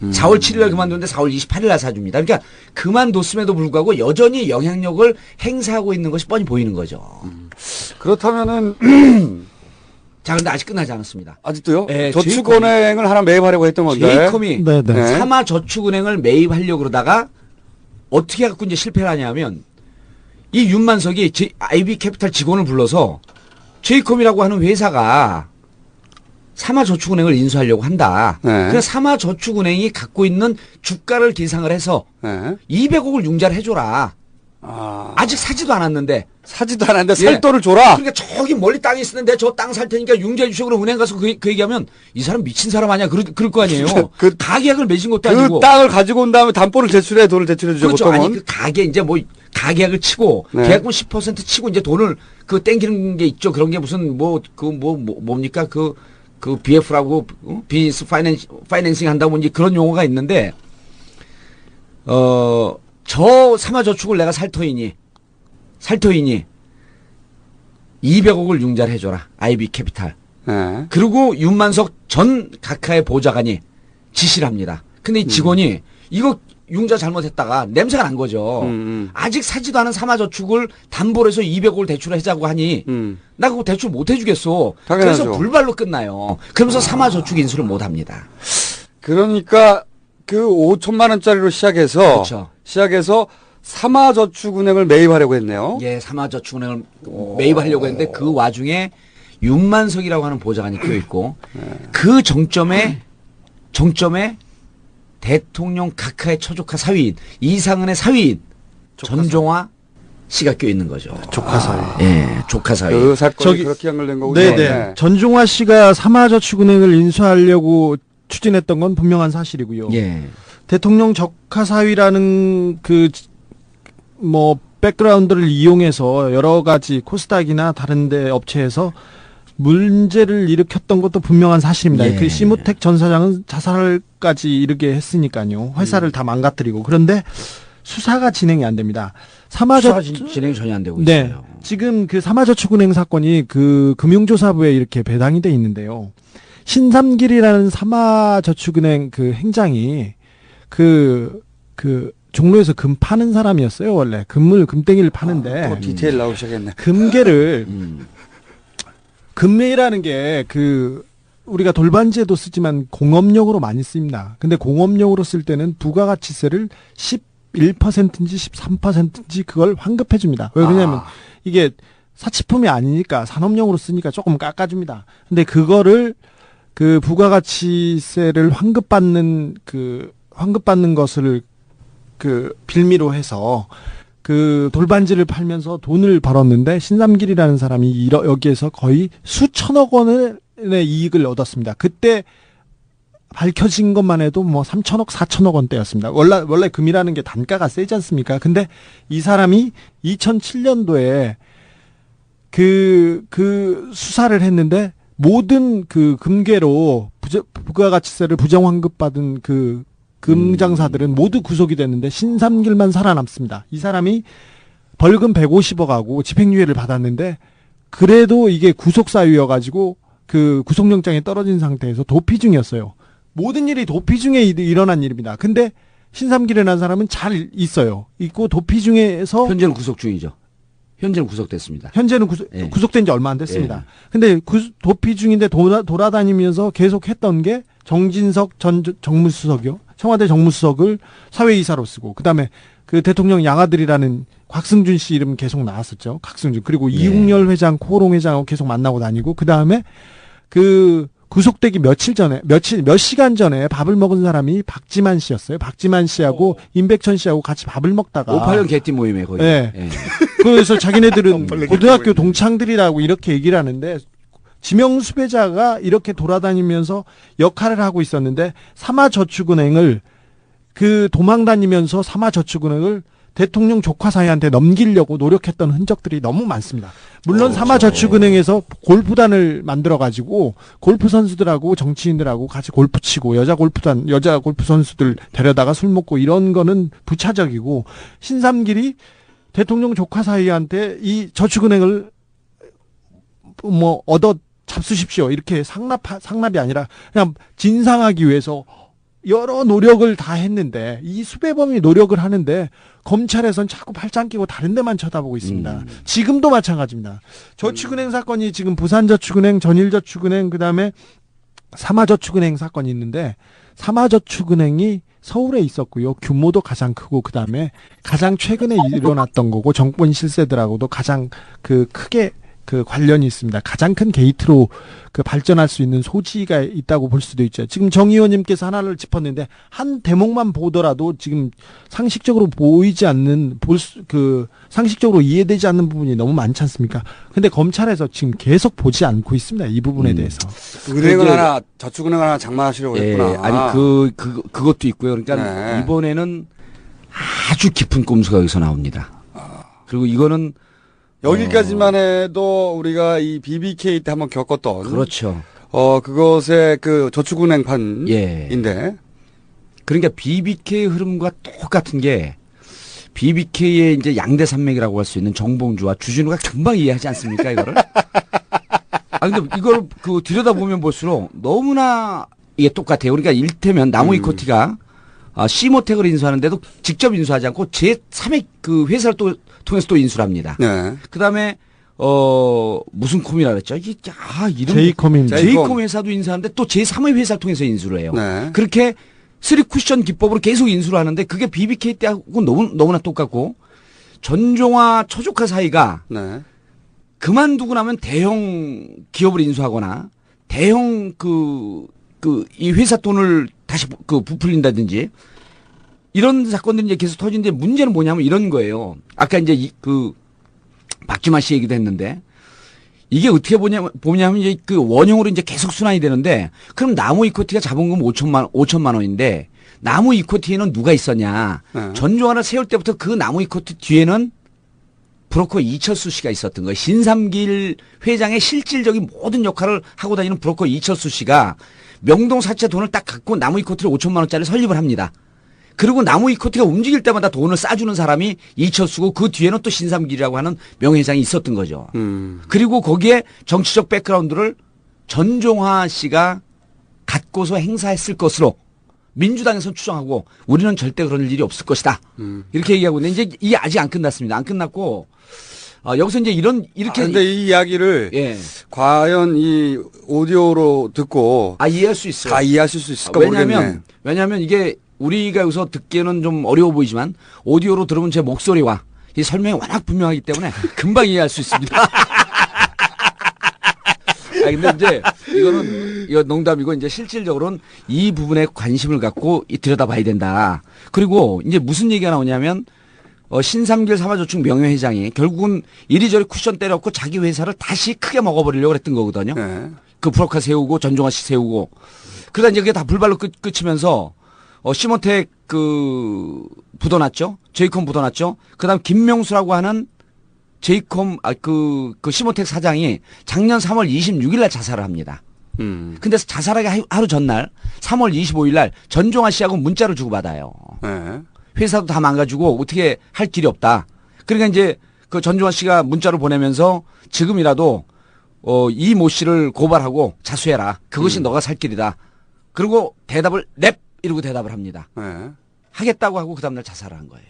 4월 7일날 그만뒀는데 4월 28일날 사줍니다. 그러니까 그만뒀음에도 불구하고 여전히 영향력을 행사하고 있는 것이 뻔히 보이는 거죠. 그렇다면은 자, 근데 아직 끝나지 않았습니다. 아직도요? 네, 저축은행을 하나 매입하려고 했던 건데. 제이콤이 삼화저축은행을 매입하려고 그러다가 어떻게 해갖고 이제 실패를 하냐면 이 윤만석이 IB 캐피탈 직원을 불러서 제이콤이라고 하는 회사가 삼화저축은행을 인수하려고 한다. 그래서 삼화저축은행이 갖고 있는 주가를 계상을 해서 200억을 융자를 해줘라. 아직 사지도 않았는데 살 돈을 줘라. 그러니까 저기 멀리 땅이 있었는데 저 땅 살 테니까 융자해 주시고 그럼 은행 가서 그 얘기하면 이 사람 미친 사람 아니야 그럴 거 아니에요. 가계약을 맺은 것도 아니고. 땅을 가지고 온 다음에 담보를 돈을 대출해 주죠. 그렇죠. 보통은. 아니 가계 이제 가계약을 치고 계약금 10% 치고 이제 돈을 땡기는 게 있죠. 그런 게 무슨 뭡니까 그 BF라고 비즈니스 파이낸싱 한다고 이제 그런 용어가 있는데 저 삼화저축을 내가 살 터이니 200억을 융자를 해줘라. IB 캐피탈. 네. 그리고 윤만석 전 각하의 보좌관이 지시를 합니다. 근데 이 직원이 이거 융자 잘못했다가 냄새가 난 거죠. 아직 사지도 않은 사마저축을 담보로 해서 200억을 대출하자고 하니 나 그거 대출 못 해주겠어. 당연하죠. 그래서 불발로 끝나요. 그러면서 사마저축 인수를 못 합니다. 그러니까 그 5천만 원짜리로 시작해서 그렇죠. 사마저축은행을 매입하려고 했네요. 예, 사마저축은행을 매입하려고 했는데 그 와중에 윤만석이라고 하는 보좌관이 껴 있고 그 정점에 대통령 각하의 처조카 사위인 이상은의 사위인 전종화 씨가 껴 있는 거죠. 조카 사위. 예, 조카 사위. 그 사건이 그렇게 연결된 거군요. 네네. 전종화 씨가 사마저축은행을 인수하려고 추진했던 건 분명한 사실이고요. 예. 대통령 적하 사위라는 백그라운드를 이용해서 여러 가지 코스닥이나 다른데 업체에서 문제를 일으켰던 것도 분명한 사실입니다. 예. 그 시무텍 전 사장은 자살까지 이르게 했으니까요. 회사를 다 망가뜨리고. 그런데 수사가 진행이 안 됩니다. 수사가 진행이 전혀 안 되고 네. 있어요. 지금 그 사마저축은행 사건이 그 금융조사부에 이렇게 배당이 돼 있는데요. 신삼길이라는 사마저축은행 그 행장이 그 종로에서 금 파는 사람이었어요. 원래 금땡이를 파는데 또 디테일 나오기 시작했네. 금괴를 금매라는 게 우리가 돌반지에도 쓰지만 공업용으로 많이 씁니다. 근데 공업용으로 쓸 때는 부가가치세를 11%인지 13%인지 그걸 환급해 줍니다. 왜 그러냐면 이게 사치품이 아니니까 산업용으로 쓰니까 조금 깎아줍니다. 근데 그거를 그 부가가치세를 환급받는 것을 빌미로 해서 그 돌반지를 팔면서 돈을 벌었는데 신삼길이라는 사람이 여기에서 거의 수천억 원의 이익을 얻었습니다. 그때 밝혀진 것만 해도 3천억, 4천억 원대였습니다. 원래 금이라는 게 단가가 세지 않습니까? 근데 이 사람이 2007년도에 그 수사를 했는데 모든 그 금괴로 부가가치세를 부정환급받은 그 금장사들은 모두 구속이 됐는데 신삼길만 살아남습니다. 이 사람이 벌금 150억하고 집행유예를 받았는데 그래도 이게 구속사유여가지고 그 구속영장이 떨어진 상태에서 도피 중이었어요. 모든 일이 도피 중에 일어난 일입니다. 근데 신삼길이라는 사람은 잘 있어요. 있고 도피 중에서 현재는 구속 중이죠. 현재는 구속됐습니다. 현재는 예. 구속된 지 얼마 안 됐습니다. 예. 근데 도피 중인데 돌아다니면서 계속 했던 게 정진석 전 정무수석이요. 청와대 정무수석을 사회이사로 쓰고 그다음에 그 대통령 양아들이라는 곽승준 씨 이름 계속 나왔었죠. 곽승준. 그리고 이웅열 회장, 코호롱 회장하고 계속 만나고 다니고 그다음에 그 구속되기 몇 시간 전에 밥을 먹은 사람이 박지만 씨였어요. 박지만 씨하고 임백천 씨하고 같이 밥을 먹다가 58년 개띠 모임에 거의. 네. 예. 그래서 자기네들은 고등학교 동창들이라고 이렇게 얘기를 하는데 지명 수배자가 이렇게 돌아다니면서 역할을 하고 있었는데 사마저축은행을 도망다니면서 사마저축은행을 대통령 조카 사이한테 넘기려고 노력했던 흔적들이 너무 많습니다. 물론 사마저축은행에서 골프단을 만들어가지고 골프 선수들하고 정치인들하고 같이 골프 치고 여자 골프 선수들 데려다가 술 먹고 이런 거는 부차적이고 신삼길이 대통령 조카 사이한테 이 저축은행을 얻어 잡수십시오 이렇게 상납이 아니라 그냥 진상하기 위해서 여러 노력을 다 했는데 이 수배범이 노력을 하는데 검찰에선 자꾸 팔짱 끼고 다른 데만 쳐다보고 있습니다. 지금도 마찬가지입니다. 저축은행 사건이 지금 부산저축은행, 전일저축은행 그다음에 사마저축은행 사건이 있는데 사마저축은행이 서울에 있었고요. 규모도 가장 크고 그다음에 가장 최근에 일어났던 거고 정권 실세들하고도 가장 크게 관련이 있습니다. 가장 큰 게이트로 발전할 수 있는 소지가 있다고 볼 수도 있죠. 지금 정 의원님께서 하나를 짚었는데 한 대목만 보더라도 지금 상식적으로 보이지 않는 상식적으로 이해되지 않는 부분이 너무 많지 않습니까? 근데 검찰에서 지금 계속 보지 않고 있습니다. 이 부분에 대해서. 은행을 하나 저축은행 하나 장만하시려고 했구나. 아니 그것도 있고요. 그러니까 이번에는 아주 깊은 꼼수가 여기서 나옵니다. 그리고 이거는 여기까지만 해도 우리가 이 BBK 때 한번 겪었던. 그렇죠. 그것의 저축은행 판인데. 그러니까 BBK 흐름과 똑같은 게 BBK의 이제 양대 산맥이라고 할 수 있는 정봉주와 주진우가 금방 이해하지 않습니까, 이거를? 아, 근데 이걸 들여다보면 볼수록 너무나 이게 똑같아요. 그러니까 일테면 나무 이코티가 시모텍을 인수하는데도 직접 인수하지 않고 제3의 그 회사를 또 통해서 또 인수를 합니다. 네. 그 다음에, 무슨 콤이라 그랬죠? 이름. 제이콤입니다. 제이콤 회사도 인수하는데 또 제3의 회사를 통해서 인수를 해요. 네. 그렇게 3쿠션 기법으로 계속 인수를 하는데 그게 BBK 때하고 너무나 똑같고 전종화 초조카 사이가 네. 그만두고 나면 대형 기업을 인수하거나 대형 이 회사 돈을 다시 부풀린다든지 이런 사건들이 이제 계속 터지는데 문제는 뭐냐면 이런 거예요. 아까 이제 박지만 씨 얘기도 했는데 이게 어떻게 보냐면 이제 그 원형으로 이제 계속 순환이 되는데 그럼 나무 이코티가 자본금 5천만 원인데 나무 이코티에는 누가 있었냐. 네. 전종화를 세울 때부터 그 나무 이코티 뒤에는 브로커 이철수 씨가 있었던 거예요. 신삼길 회장의 실질적인 모든 역할을 하고 다니는 브로커 이철수 씨가 명동 사채 돈을 딱 갖고 나무 이코티를 5천만 원짜리 설립을 합니다. 그리고 나무 이코티가 움직일 때마다 돈을 싸주는 사람이 이철수고 그 뒤에는 또 신삼길이라고 하는 명회장이 있었던 거죠. 그리고 거기에 정치적 백그라운드를 전종화 씨가 갖고서 행사했을 것으로 민주당에서는 추정하고 우리는 절대 그런 일이 없을 것이다. 이렇게 얘기하고 있는데 이제 이게 아직 안 끝났습니다. 안 끝났고 여기서 이제 이렇게 근데 이 이야기를 과연 이 오디오로 듣고 이해할 수 있어요. 다 이해하실 수 있을까 모르겠네. 왜냐하면 이게 우리가 여기서 듣기에는 좀 어려워 보이지만 오디오로 들으면 제 목소리와 이 설명이 워낙 분명하기 때문에 금방 이해할 수 있습니다. 근데 이제 이거 농담이고 이제 실질적으로는 이 부분에 관심을 갖고 들여다봐야 된다. 그리고 이제 무슨 얘기가 나오냐면 신삼길 사마저축 명예회장이 결국은 이리저리 쿠션 때려놓고 자기 회사를 다시 크게 먹어버리려고 했던 거거든요. 네. 그 브로커 세우고 전종화 씨 세우고 그러다 이제 그게 다 불발로 끝이면서 시모텍 부도났죠. 제이콤 부도났죠. 그다음 김명수라고 하는 제이콤 그 시모텍 사장이 작년 3월 26일 날 자살을 합니다. 근데 자살하기 하루 전날 3월 25일 날 전종화 씨하고 문자를 주고받아요. 네. 회사도 다 망가지고 어떻게 할 길이 없다. 그러니까 이제 그 전종화 씨가 문자를 보내면서 지금이라도 이 모 씨를 고발하고 자수해라. 그것이 너가 살 길이다. 그리고 대답을 넵 이러고 대답을 합니다. 네. 하겠다고 하고 그 다음날 자살을 한 거예요.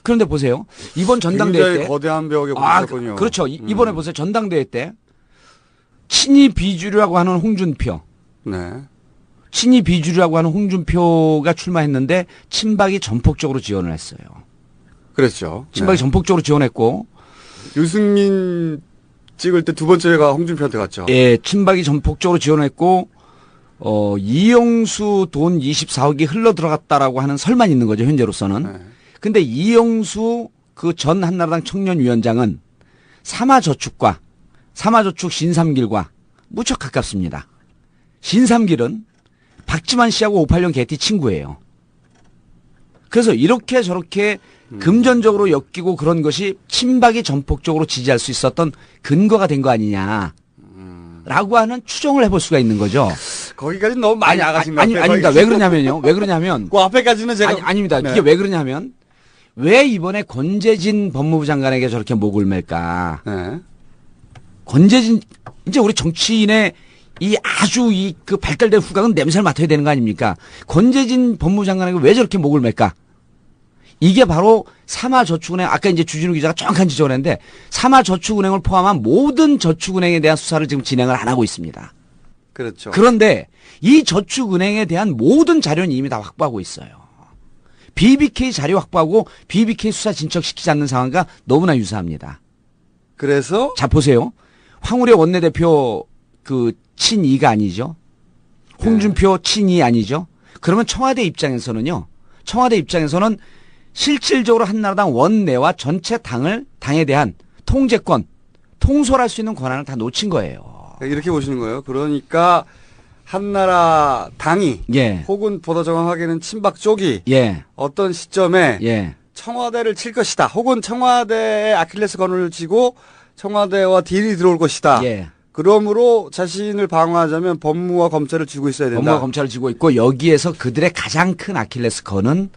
그런데 보세요. 이번 전당대회 굉장히 때 거대한 벽에 부딪혔군요. 그렇죠. 이번에 보세요. 전당대회 때 친이 비주류라고 하는 홍준표. 네. 친이 비주류라고 하는 홍준표가 출마했는데 친박이 전폭적으로 지원을 했어요. 그랬죠. 친박이 전폭적으로 지원했고 유승민 찍을 때 두 번째가 홍준표한테 갔죠. 예, 친박이 전폭적으로 지원했고 이영수 돈 24억이 흘러 들어갔다라고 하는 설만 있는 거죠. 현재로서는. 근데 이영수 그 전 한나라당 청년위원장은 사마저축 신삼길과 무척 가깝습니다. 신삼길은 박지만 씨하고 586 개띠 친구예요. 그래서 이렇게 저렇게 금전적으로 엮이고 그런 것이 친박이 전폭적으로 지지할 수 있었던 근거가 된 거 아니냐. 라고 하는 추정을 해볼 수가 있는 거죠. 거기까지는 너무 많이 나가신 것 같아요. 아닙니다. 왜 그러냐면요. 그 앞에까지는 제가. 아닙니다. 네. 이게 왜 그러냐면 왜 이번에 권재진 법무부 장관에게 저렇게 목을 맬까. 네. 권재진, 이제 우리 정치인의 아주 그 발달된 후각은 냄새를 맡아야 되는 거 아닙니까? 권재진 법무부 장관에게 왜 저렇게 목을 맬까? 이게 바로 사마저축은행, 아까 이제 주진우 기자가 정확한 지적을 했는데, 사마저축은행을 포함한 모든 저축은행에 대한 수사를 지금 진행을 안 하고 있습니다. 그렇죠. 그런데 이 저축은행에 대한 모든 자료는 이미 다 확보하고 있어요. BBK 자료 확보하고 BBK 수사 진척시키지 않는 상황과 너무나 유사합니다. 그래서? 자, 보세요. 황우려 원내대표 친이가 아니죠. 홍준표 친이 아니죠. 그러면 청와대 입장에서는 실질적으로 한나라당 원내와 전체 당에 대한 통제권, 통솔할 수 있는 권한을 다 놓친 거예요. 이렇게 보시는 거예요. 그러니까 한나라 당이 혹은 보다 정확하게는 친박 쪽이 어떤 시점에 청와대를 칠 것이다. 혹은 청와대에 아킬레스건을 쥐고 청와대와 딜이 들어올 것이다. 그러므로 자신을 방어하자면 법무와 검찰을 쥐고 있어야 된다. 법무와 검찰을 쥐고 있고 여기에서 그들의 가장 큰 아킬레스건은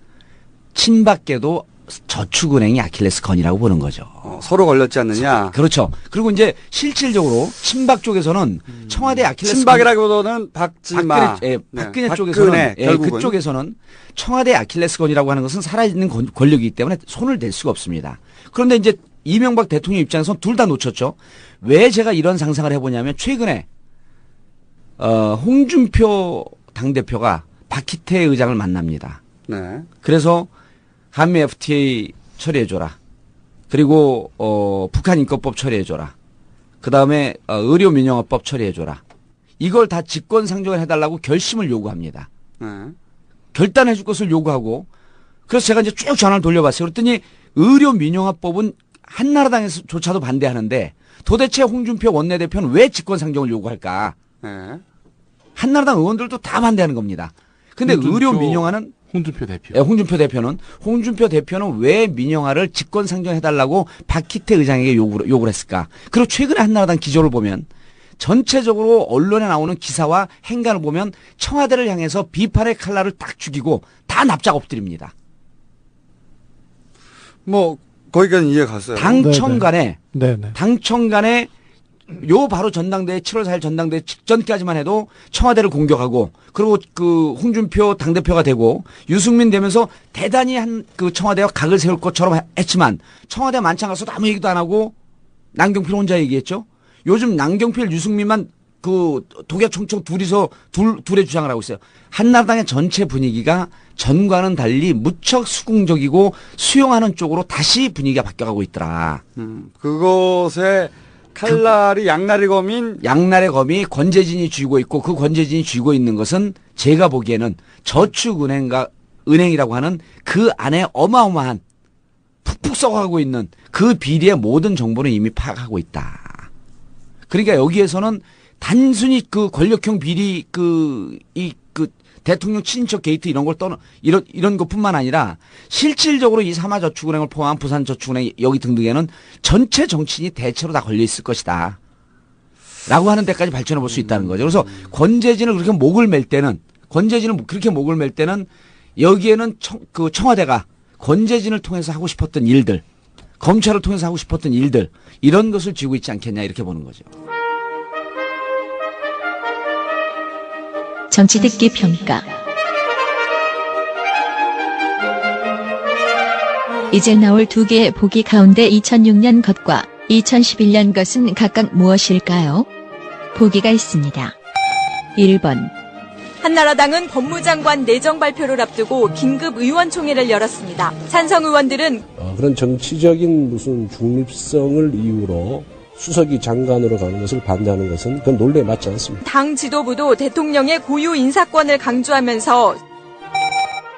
친박계도 저축은행이 아킬레스건이라고 보는 거죠. 서로 걸렸지 않느냐. 그렇죠. 그리고 이제 실질적으로 친박 쪽에서는 청와대 아킬레스건 친박이라기보다는 박근혜 쪽에서는 그쪽에서는 청와대 아킬레스건이라고 하는 것은 살아있는 권력이기 때문에 손을 댈 수가 없습니다. 그런데 이제 이명박 대통령 입장에서는 둘 다 놓쳤죠. 왜 제가 이런 상상을 해보냐면 최근에 홍준표 당대표가 박희태 의장을 만납니다. 네. 그래서 한미 FTA 처리해줘라. 그리고 북한 인권법 처리해줘라. 그 다음에 의료민영화법 처리해줘라. 이걸 다 직권상정을 해달라고 결심을 요구합니다. 네. 결단해줄 것을 요구하고 그래서 제가 이제 쭉 전화를 돌려봤어요. 그랬더니 의료민영화법은 한나라당에서조차도 반대하는데 도대체 홍준표 원내대표는 왜 직권상정을 요구할까? 네. 한나라당 의원들도 다 반대하는 겁니다. 근데 의료민영화는 홍준표 대표. 네, 홍준표 대표는 왜 민영화를 직권상정해달라고 박희태 의장에게 요구를 했을까? 그리고 최근에 한나라당 기조를 보면 전체적으로 언론에 나오는 기사와 행간을 보면 청와대를 향해서 비판의 칼날을 딱 죽이고 다 납작 엎드립니다. 뭐 거기까지 이해 갔어요. 당청 간에 요 바로 전당대회 7월 4일 전당대회 직전까지만 해도 청와대를 공격하고 그리고 그 홍준표 당대표가 되고 유승민 되면서 대단히 그 청와대와 각을 세울 것처럼 했지만 청와대 만찬 가서도 아무 얘기도 안 하고 남경필 혼자 얘기했죠. 요즘 남경필 유승민만 그 독야총총 둘의 주장을 하고 있어요. 한나라당의 전체 분위기가 전과는 달리 무척 수긍적이고 수용하는 쪽으로 다시 분위기가 바뀌어가고 있더라. 그것에 칼날이 양날의 검이 권재진이 쥐고 있고 그 권재진이 쥐고 있는 것은 제가 보기에는 저축은행이라고 하는 그 안에 어마어마한 푹푹 썩어가고 있는 그 비리의 모든 정보는 이미 파악하고 있다. 그러니까 여기에서는 단순히 그 권력형 비리 그 대통령 친인척 게이트 이런 걸 이런 것뿐만 아니라 실질적으로 이 삼화저축은행을 포함한 부산저축은행 여기 등등에는 전체 정치인이 대체로 다 걸려 있을 것이다. 라고 하는 데까지 발전해 볼 수 있다는 거죠. 그래서 권재진을 그렇게 목을 맬 때는 여기에는 청와대가 권재진을 통해서 하고 싶었던 일들, 검찰을 통해서 하고 싶었던 일들 이런 것을 쥐고 있지 않겠냐 이렇게 보는 거죠. 정치 듣기 평가. 이제 나올 두 개의 보기 가운데 2006년 것과 2011년 것은 각각 무엇일까요? 보기가 있습니다. 1번. 한나라당은 법무장관 내정 발표를 앞두고 긴급 의원총회를 열었습니다. 찬성 의원들은 그런 정치적인 무슨 중립성을 이유로 수석이 장관으로 가는 것을 반대하는 것은 그건 논리에 맞지 않습니다. 당 지도부도 대통령의 고유 인사권을 강조하면서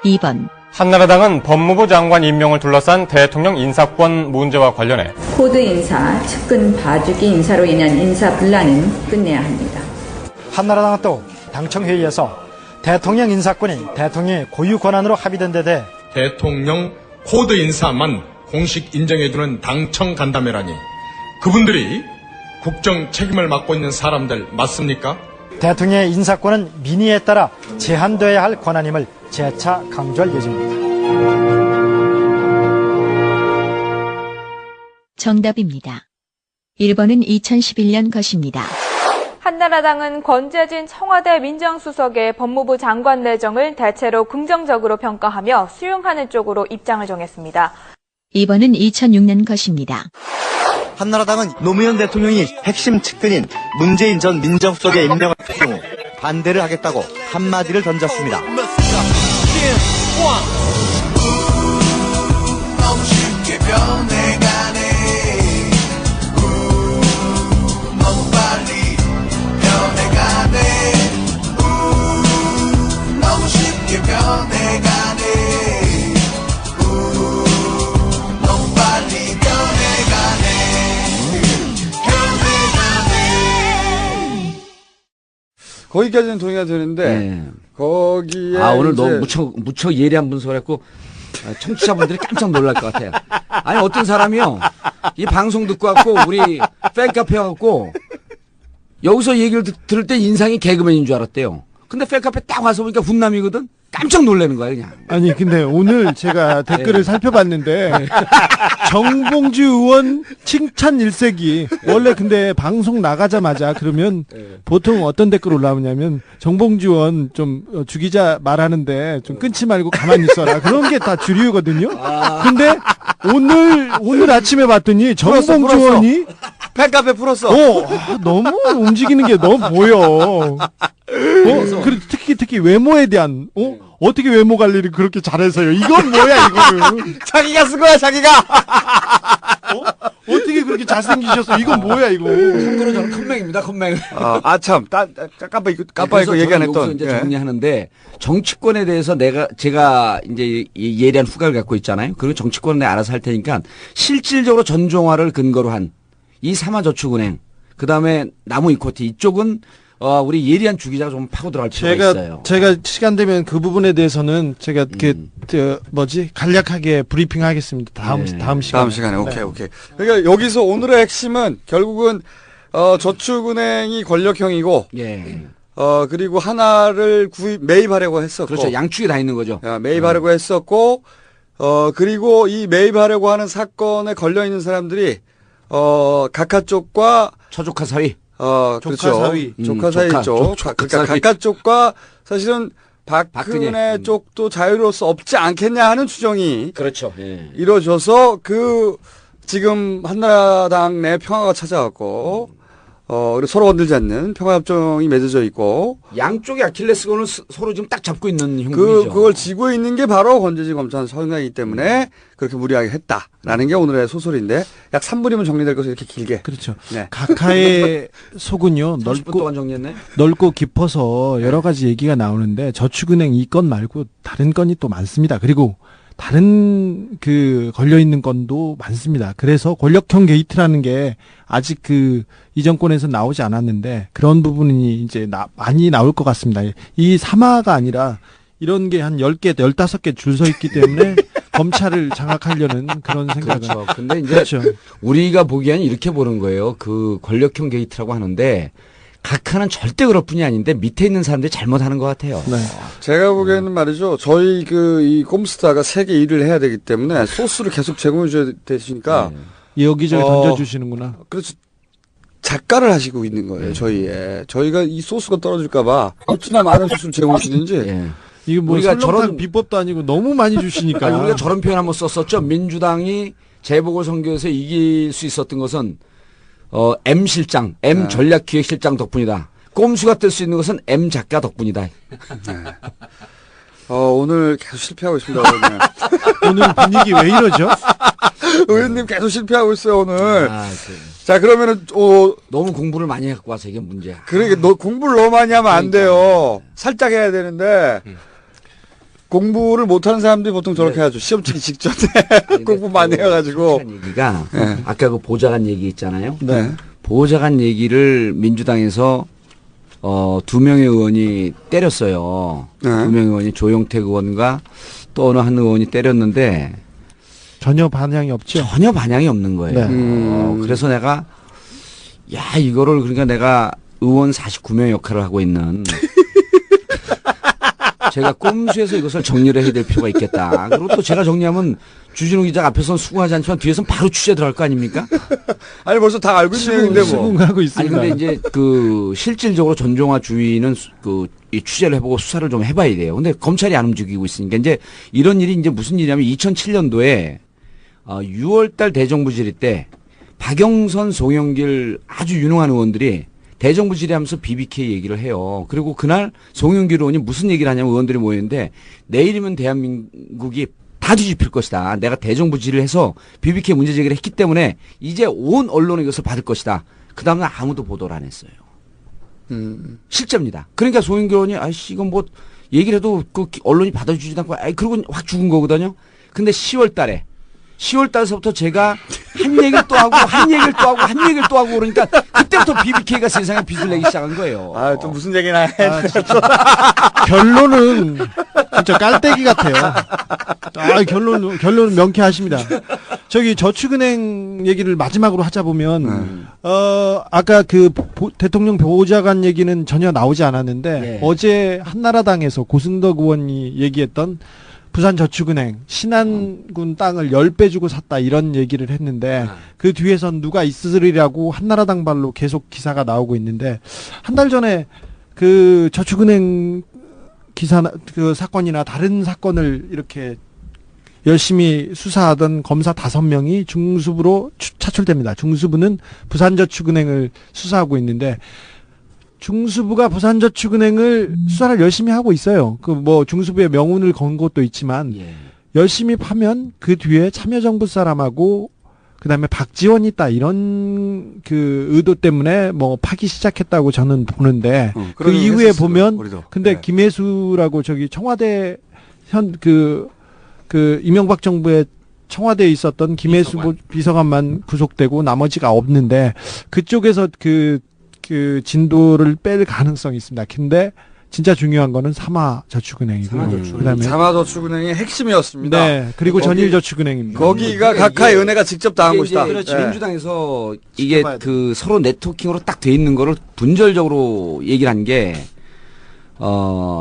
2번. 한나라당은 법무부 장관 임명을 둘러싼 대통령 인사권 문제와 관련해 코드 인사, 측근 봐주기 인사로 인한 인사 분란은 끝내야 합니다. 한나라당은 또 당청회의에서 대통령 인사권이 대통령의 고유 권한으로 합의된 데 대해 대통령 코드 인사만 공식 인정해주는 당청 간담회라니 그분들이 국정 책임을 맡고 있는 사람들 맞습니까? 대통령의 인사권은 민의에 따라 제한되어야 할 권한임을 재차 강조할 예정입니다. 정답입니다. 1번은 2011년 것입니다. 한나라당은 권재진 청와대 민정수석의 법무부 장관 내정을 대체로 긍정적으로 평가하며 수용하는 쪽으로 입장을 정했습니다. 2번은 2006년 것입니다. 한나라당은 노무현 대통령이 핵심 측근인 문재인 전 민정수석에 임명할 경우 반대를 하겠다고 한마디를 던졌습니다. 너무 쉽게 변해가네. 너무 빨리 변해가네. 너무 쉽게 변해가네. 너무 빨리 변해가네. 거기까지는 동의가 되는데 거기에 오늘 너무 무척 예리한 분석을 했고 청취자분들이 깜짝 놀랄 것 같아요. 아니 어떤 사람이요 이 방송 듣고 왔고 우리 팬카페 와갖고 여기서 얘기를 들을 때 인상이 개그맨인 줄 알았대요. 근데 팬카페 딱 와서 보니까 훈남이거든. 깜짝 놀라는 거야 그냥. 아니 근데 오늘 제가 댓글을 살펴봤는데 정봉주 의원 칭찬 일색이 원래 근데 방송 나가자마자 그러면 보통 어떤 댓글 올라오냐면 정봉주 의원 좀 주기자 말하는데 좀 끊지 말고 가만히 있어라 그런 게 다 주류거든요. 근데 오늘 아침에 봤더니 정봉주 의원이 팬카페 풀었어. 너무 움직이는 게 너무 보여. 그리고 특히 외모에 대한 어떻게 외모 관리를 그렇게 잘해서요? 이건 뭐야 이거는? 자기가 쓴 거야 자기가. 어떻게 그렇게 잘생기셨어? 이건 뭐야 이거? 참고로 저는 컴맹입니다 컴맹. 참 깜빡 이거 얘기 안 했던. 이제 정리하는데 정치권에 대해서 제가 이제 예리한 후각을 갖고 있잖아요. 그리고 정치권에 알아서 할 테니까 실질적으로 전종화를 근거로 한 이 삼화저축은행, 그 다음에 나무 이코티 이쪽은 우리 예리한 주기자가 좀 파고 들어갈 필요가 있어요. 제가 시간 되면 그 부분에 대해서는 제가 간략하게 브리핑하겠습니다. 다음 시간에. 오케이. 그러니까 여기서 오늘의 핵심은 결국은 저축은행이 권력형이고, 그리고 하나를 매입하려고 했었고, 그렇죠. 양축이 다 있는 거죠. 매입하려고 했었고, 그리고 이 매입하려고 하는 사건에 걸려 있는 사람들이 각하 쪽과 처조카 사위. 그렇죠. 조카 사위 쪽. 그러니까 각하 쪽과 사실은 박근혜 쪽도 자유로서 없지 않겠냐 하는 추정이. 그렇죠. 이루어져서 지금 한나라당 내 평화가 찾아왔고, 그리고 서로 건들지 않는 평화협정이 맺어져 있고. 양쪽의 아킬레스건을 서로 지금 딱 잡고 있는 형국이죠. 그걸 쥐고 있는 게 바로 권재진 검찰 서장이기 때문에 그렇게 무리하게 했다라는 게 오늘의 소설인데 약 3분이면 정리될 것을 이렇게 길게. 그렇죠. 각하의 속은요, 넓고 깊어서 여러 가지 얘기가 나오는데 저축은행 이 건 말고 다른 건이 또 많습니다. 그리고 다른 걸려 있는 건도 많습니다. 그래서 권력형 게이트라는 게 아직 이 정권에서 나오지 않았는데 그런 부분이 이제 많이 나올 것 같습니다. 이 삼화가 아니라 이런 게 한 10개, 15개 줄 서 있기 때문에 검찰을 장악하려는 그런 생각은. 그렇죠. 근데 이제 우리가 보기에는 이렇게 보는 거예요. 권력형 게이트라고 하는데 각하는 절대 그럴 뿐이 아닌데 밑에 있는 사람들이 잘못하는 것 같아요. 네. 제가 보기에는 말이죠. 저희 이 꼼스타가 세계 일을 해야 되기 때문에 소스를 계속 제공해 줘야 되시니까 여기저기 던져주시는구나. 그렇죠. 작가를 하시고 있는 거예요. 저희가 이 소스가 떨어질까봐 어찌나 많은 소스를 제공해 주는지. 이거 뭐 우리가 저런 비법도 아니고 너무 많이 주시니까. 우리가 저런 표현 한번 썼었죠. 민주당이 재보궐선거에서 이길 수 있었던 것은 M 실장, M 전략기획실장 덕분이다. 꼼수가 뜰 수 있는 것은 M 작가 덕분이다. 오늘 계속 실패하고 있습니다. 오늘 분위기 왜 이러죠? 의원님 계속 실패하고 있어요 오늘. 자 그러면은 너무 공부를 많이 갖고 와서 이게 문제야. 그러니까 공부를 너무 많이 하면 안 돼요. 살짝 해야 되는데. 공부를 못하는 사람들이 보통 저렇게 하죠. 시험 치기 직전에 공부 많이 해가지고. 얘기가 아까 보좌관 얘기 있잖아요. 네. 보좌관 얘기를 민주당에서 2명의 의원이 때렸어요. 2명의 의원이 조영택 의원과 또 어느 한 의원이 때렸는데 전혀 반향이 없죠. 전혀 반향이 없는 거예요. 그래서 내가 이거를 그러니까 내가 의원 49명 역할을 하고 있는. 제가 꼼수에서 이것을 정리를 해야 될 필요가 있겠다. 그리고 또 제가 정리하면 주진우 기자 앞에서는 수긍하지 않지만 뒤에서는 바로 취재 들어갈 거 아닙니까? 아니 벌써 다 알고 있는데 뭐. 수긍하고 있습니다. 아니 근데 이제 실질적으로 전종화주의는 이 취재를 해보고 수사를 좀 해봐야 돼요. 근데 검찰이 안 움직이고 있으니까 이제 이런 일이 이제 무슨 일이냐면 2007년도에 6월달 대정부 질의 때 박영선, 송영길 아주 유능한 의원들이 대정부 질의하면서 BBK 얘기를 해요. 그리고 그날 송영길 의원이 무슨 얘기를 하냐면 의원들이 모였는데 내일이면 대한민국이 다 뒤집힐 것이다. 내가 대정부 질의를 해서 BBK 문제 제기를 했기 때문에 이제 온 언론이 이것을 받을 것이다. 그 다음날 아무도 보도를 안 했어요. 실제입니다. 그러니까 송영길 의원이 이건 뭐 얘기를 해도 언론이 받아주지도 않고 그러고 확 죽은 거거든요. 근데 10월 달서부터 제가 한 얘기를 또 하고 한 얘기를 또 하고 한 얘기를 또 하고 그러니까 그때부터 BBK가 세상에 빚을 내기 시작한 거예요. 또 무슨 얘기나 해. 결론은 진짜 깔때기 같아요. 결론은 명쾌하십니다. 저기 저축은행 얘기를 마지막으로 하자 보면 아까 그 대통령 보좌관 얘기는 전혀 나오지 않았는데 어제 한나라당에서 고승덕 의원이 얘기했던 부산저축은행 신안군 땅을 10배 주고 샀다 이런 얘기를 했는데 그 뒤에선 누가 있으리라고 한나라당 발로 계속 기사가 나오고 있는데 한 달 전에 그 저축은행 기사 그 사건이나 다른 사건을 이렇게 열심히 수사하던 검사 5명이 중수부로 차출됩니다. 중수부는 부산저축은행을 수사하고 있는데 중수부가 부산저축은행을 수사를 열심히 하고 있어요. 그 뭐 중수부에 명운을 건 것도 있지만 열심히 파면 그 뒤에 참여정부 사람하고 그다음에 박지원이 있다 이런 그 의도 때문에 뭐 파기 시작했다고 저는 보는데 그 이후에 보면 우리도. 근데 김혜수라고 저기 청와대 그 이명박 정부의 청와대에 있었던 김혜수 비서관만 구속되고 나머지가 없는데 그쪽에서 그 진도를 뺄 가능성이 있습니다. 근데 진짜 중요한 거는 삼화저축은행이고요. 그다음에 삼화저축은행의 핵심이었습니다. 네, 그리고 전일저축은행입니다. 거기가 각하의 은혜가 직접 당한 곳이다. 그렇지. 민주당에서 이게 그 서로 네트워킹으로 딱 돼 있는 거를 분절적으로 얘기를 한 게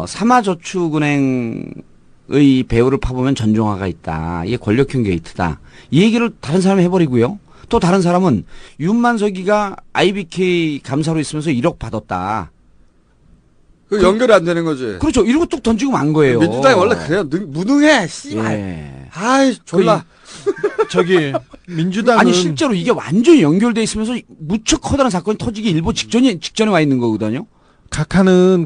삼화저축은행 의 배후를 파보면 전종화가 있다. 이게 권력형 게이트다. 이 얘기를 다른 사람이 해버리고요. 또 다른 사람은 윤만석이가 IBK 감사로 있으면서 1억 받았다. 그 연결이 안 되는 거지. 그렇죠. 이러고 뚝 던지고 만 거예요. 민주당이 원래 그래요. 무능해. 씨발. 아이 졸라. 저기 민주당은 아니 실제로 이게 완전히 연결돼 있으면서 무척 커다란 사건이 터지기 일보 직전에 와 있는 거거든요. 각하는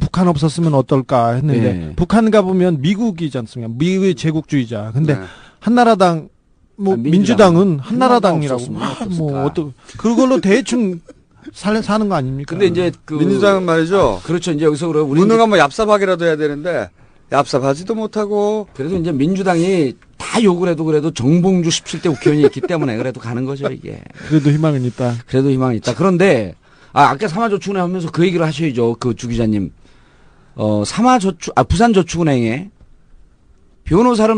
북한 없었으면 어떨까 했는데 북한 가보면 미국이지 않습니까? 미국의 제국주의자. 근데 한나라당 뭐 민주당은 한나라당이라고 그걸로 대충 사는 거 아닙니까? 근데 이제 그 민주당은 말이죠. 그렇죠. 이제 여기서 그럼 우리 무능하면 얍삽하기라도 해야 되는데 얍삽하지도 못하고. 그래도 이제 민주당이 다 욕을 해도 그래도 정봉주 17대 국회의원이 있기 때문에 그래도 가는 거죠 이게. 그래도 희망은 있다. 그래도 희망이 있다. 그런데 아까 삼화저축은행 하면서 그 얘기를 하셔야죠. 그 주 기자님. 부산저축은행에 변호를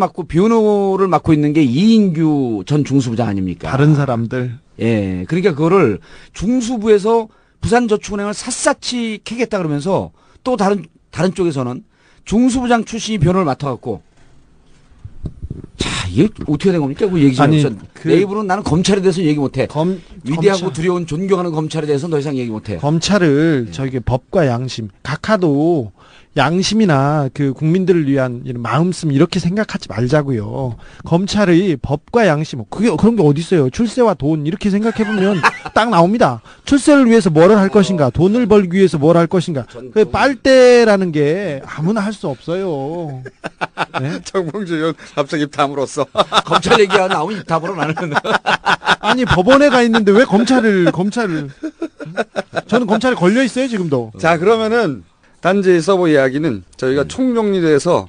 맡고 있는 게 이인규 전 중수부장 아닙니까? 다른 사람들. 예. 그러니까 그거를 중수부에서 부산저축은행을 샅샅이 캐겠다 그러면서 또 다른 쪽에서는 중수부장 출신이 변호를 맡아갖고 자, 이게 어떻게 된 겁니까? 그 얘기 좀 해보세요. 내 입으로는 나는 검찰에 대해서 얘기 못해. 위대하고 두려운 존경하는 검찰에 대해서 더 이상 얘기 못해. 검찰을 저기 법과 양심, 각하도 양심이나 그 국민들을 위한 이런 마음씀 이렇게 생각하지 말자고요. 검찰의 법과 양심, 그런 게 어디 있어요? 출세와 돈 이렇게 생각해 보면 딱 나옵니다. 출세를 위해서 뭘 할 것인가, 돈을 벌기 위해서 뭘 할 것인가. 그 빨대라는 게 아무나 할 수 없어요. 네? 정봉주 의원 갑자기 입 다물었어. 검찰 얘기가 나오면 입 다물어 나는. 아니 법원에 가 있는데 왜 검찰을 저는 검찰에 걸려 있어요 지금도. 자 그러면은. 단지 서버 이야기는 저희가 총정리돼서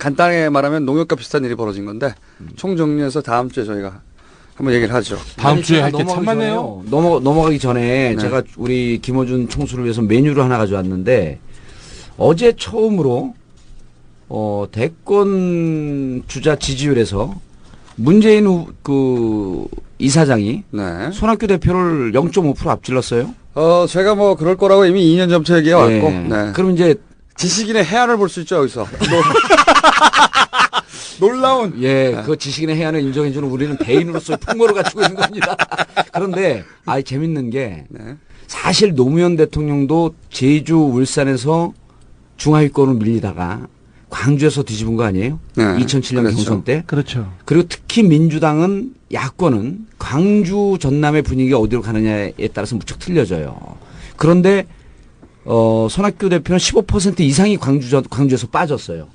간단하게 말하면 농협과 비슷한 일이 벌어진 건데 총정리해서 다음 주에 저희가 한번 얘기를 하죠. 다음 주에 할 게 참 많네요. 넘어가기 전에 제가 우리 김어준 총수를 위해서 메뉴를 하나 가져왔는데 어제 처음으로 대권 주자 지지율에서 문재인 그 이사장이 손학규 대표를 0.5% 앞질렀어요. 제가 뭐 그럴 거라고 이미 2년 전부터 얘기해 왔고. 네. 그럼 이제 지식인의 해안을 볼 수 있죠 여기서. 놀라운. 그 지식인의 해안을 인정해주는 우리는 대인으로서의 풍모를 갖추고 있는 겁니다. 그런데 재밌는 게 사실 노무현 대통령도 제주, 울산에서 중하위권으로 밀리다가 광주에서 뒤집은 거 아니에요? 2007년 경선 때. 그렇죠. 그리고 특히 민주당은 야권은 광주 전남의 분위기가 어디로 가느냐에 따라서 무척 틀려져요. 그런데 손학규 대표는 15% 이상이 광주에서 빠졌어요.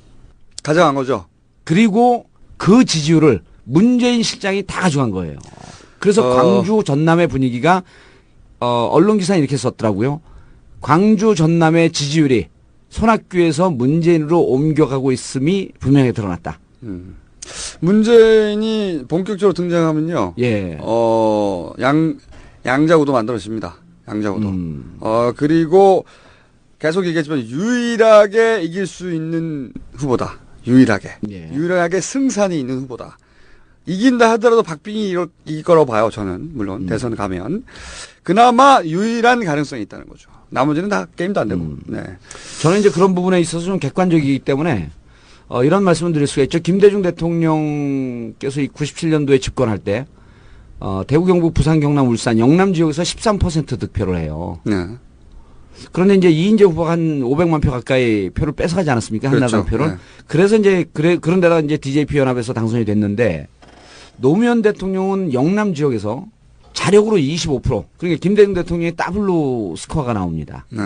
가져간 거죠. 그리고 그 지지율을 문재인 실장이 다 가져간 거예요. 그래서 광주 전남의 분위기가 언론 기사에 이렇게 썼더라고요. 광주 전남의 지지율이 손학규에서 문재인으로 옮겨가고 있음이 분명히 드러났다. 문재인이 본격적으로 등장하면요. 양자구도 만들어집니다. 양자구도. 그리고 계속 얘기했지만 유일하게 이길 수 있는 후보다. 유일하게 승산이 있는 후보다. 이긴다 하더라도 박빙이 이길 거라고 봐요. 저는 물론 대선 가면 그나마 유일한 가능성이 있다는 거죠. 나머지는 다 게임도 안 되고. 네. 저는 이제 그런 부분에 있어서 좀 객관적이기 때문에 이런 말씀을 드릴 수가 있죠. 김대중 대통령께서 97년도에 집권할 때 대구, 경북, 부산, 경남, 울산, 영남 지역에서 13% 득표를 해요. 네. 그런데 이제 이인재 후보가 한 500만 표 가까이 표를 뺏어가지 않았습니까? 한나라당 그렇죠. 표를. 네. 그래서 이제 그런 데다가 이제 DJP 연합에서 당선이 됐는데 노무현 대통령은 영남 지역에서 자력으로 25%. 그러니까 김대중 대통령의 더블로 스코어가 나옵니다. 네.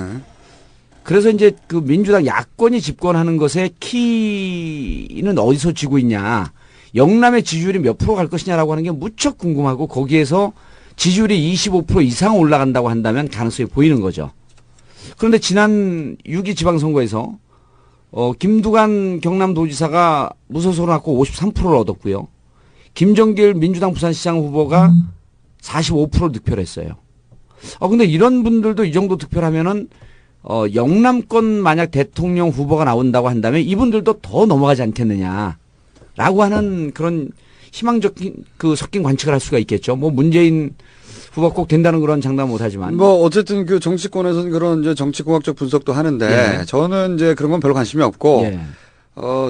그래서 이제 그 민주당 야권이 집권하는 것의 키는 어디서 쥐고 있냐. 영남의 지지율이 몇 프로 갈 것이냐라고 하는 게 무척 궁금하고 거기에서 지지율이 25% 이상 올라간다고 한다면 가능성이 보이는 거죠. 그런데 지난 6.2 지방선거에서 김두관 경남도지사가 무소속으로 갖고 53%를 얻었고요. 김정길 민주당 부산시장 후보가 45% 득표를 했어요. 근데 이런 분들도 이 정도 득표를 하면은 영남권 만약 대통령 후보가 나온다고 한다면 이분들도 더 넘어가지 않겠느냐라고 하는 그런 희망적인 그 섞인 관측을 할 수가 있겠죠. 뭐 문재인 후보가 꼭 된다는 그런 장담 못하지만. 뭐 어쨌든 그 정치권에서는 그런 이제 정치공학적 분석도 하는데 예. 저는 이제 그런 건 별로 관심이 없고 예.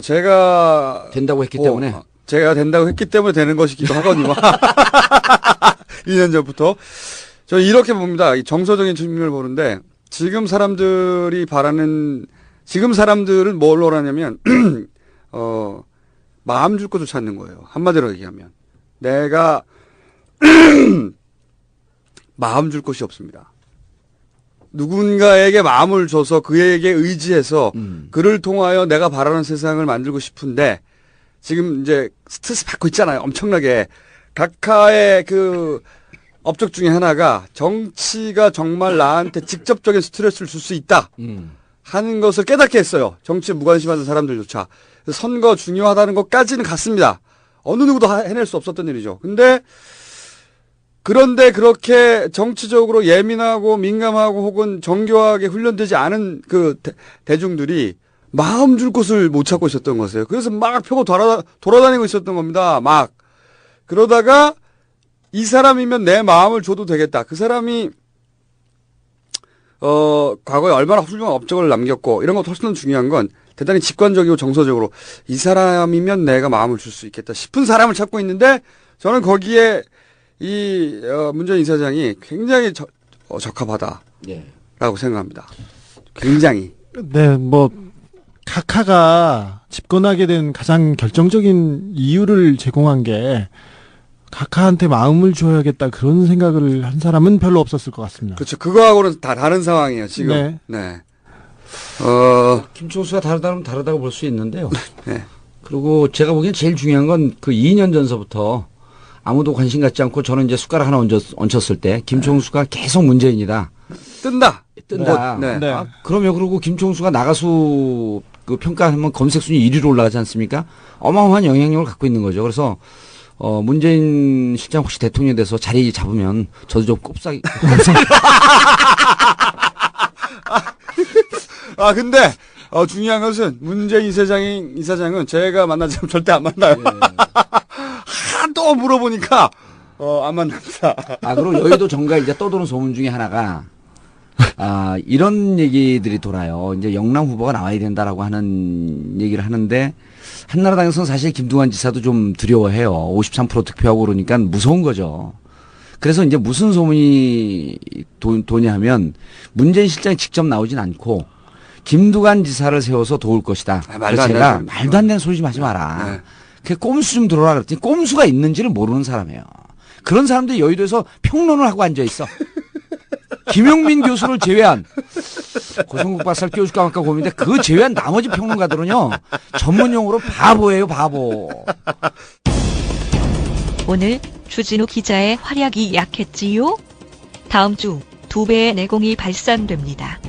제가 된다고 했기 때문에 제가 된다고 했기 때문에 되는 것이기도 하거든요. 2년 전부터 저는 이렇게 봅니다. 이 정서적인 측면을 보는데 지금 사람들은 뭘 원하냐면 마음 줄 것을 찾는 거예요. 한마디로 얘기하면 내가 마음 줄 것이 없습니다. 누군가에게 마음을 줘서 그에게 의지해서 그를 통하여 내가 바라는 세상을 만들고 싶은데 지금 이제 스트레스 받고 있잖아요. 엄청나게. 각하의 그 업적 중에 하나가 정치가 정말 나한테 직접적인 스트레스를 줄 수 있다 하는 것을 깨닫게 했어요. 정치에 무관심하는 사람들조차. 선거 중요하다는 것까지는 갔습니다. 어느 누구도 해낼 수 없었던 일이죠. 그런데 그렇게 정치적으로 예민하고 민감하고 혹은 정교하게 훈련되지 않은 그 대중들이 마음 줄 곳을 못 찾고 있었던 것이에요. 그래서 막 펴고 돌아다니고 있었던 겁니다. 막. 그러다가 이 사람이면 내 마음을 줘도 되겠다. 그 사람이 과거에 얼마나 훌륭한 업적을 남겼고 이런 것도 훨씬 더 중요한 건 대단히 직관적이고 정서적으로 이 사람이면 내가 마음을 줄 수 있겠다 싶은 사람을 찾고 있는데 저는 거기에 이 문재인 이사장이 굉장히 적합하다라고 생각합니다. 굉장히. 네, 뭐 각하가 집권하게 된 가장 결정적인 이유를 제공한 게 각하한테 마음을 줘야겠다 그런 생각을 한 사람은 별로 없었을 것 같습니다. 그렇죠. 그거하고는 다 다른 상황이에요. 지금. 네. 김총수가 다르다고 볼 수 있는데요. 네. 그리고 제가 보기엔 제일 중요한 건 그 2년 전서부터 아무도 관심 갖지 않고 저는 이제 숟가락 하나 얹혔을 때 김총수가 계속 문재인이다. 뜬다. 네. 그러면 그러고 김총수가 나가수 그 평가하면 검색 순위 1위로 올라가지 않습니까? 어마어마한 영향력을 갖고 있는 거죠. 그래서 문재인 실장 혹시 대통령이 돼서 자리 잡으면 저도 좀 꼽사기. 근데 중요한 것은 문재인 이사장은 제가 만나지 않으면 절대 안 만나요. 하도 물어보니까 안 만납니다. 그리고 여의도 정가에 이제 떠도는 소문 중에 하나가 이런 얘기들이 돌아요. 이제 영남 후보가 나와야 된다라고 하는 얘기를 하는데 한나라당에서는 사실 김두관 지사도 좀 두려워해요. 53% 득표하고 그러니까 무서운 거죠. 그래서 이제 무슨 소문이 도냐 하면 문재인 실장이 직접 나오진 않고 김두관 지사를 세워서 도울 것이다. 그래서 제가 말도 안 되는 소리 좀 하지 마라. 그 꼼수 좀 들어라 그랬더니 꼼수가 있는지를 모르는 사람이에요. 그런 사람들이 여의도에서 평론을 하고 앉아 있어. 김용민 교수를 제외한 고성국 박사를 끼워줄까 말까 고민인데 그 제외한 나머지 평론가들은요 전문 용어로 바보예요, 바보. 오늘 주진우 기자의 활약이 약했지요? 다음 주 2배의 내공이 발산됩니다.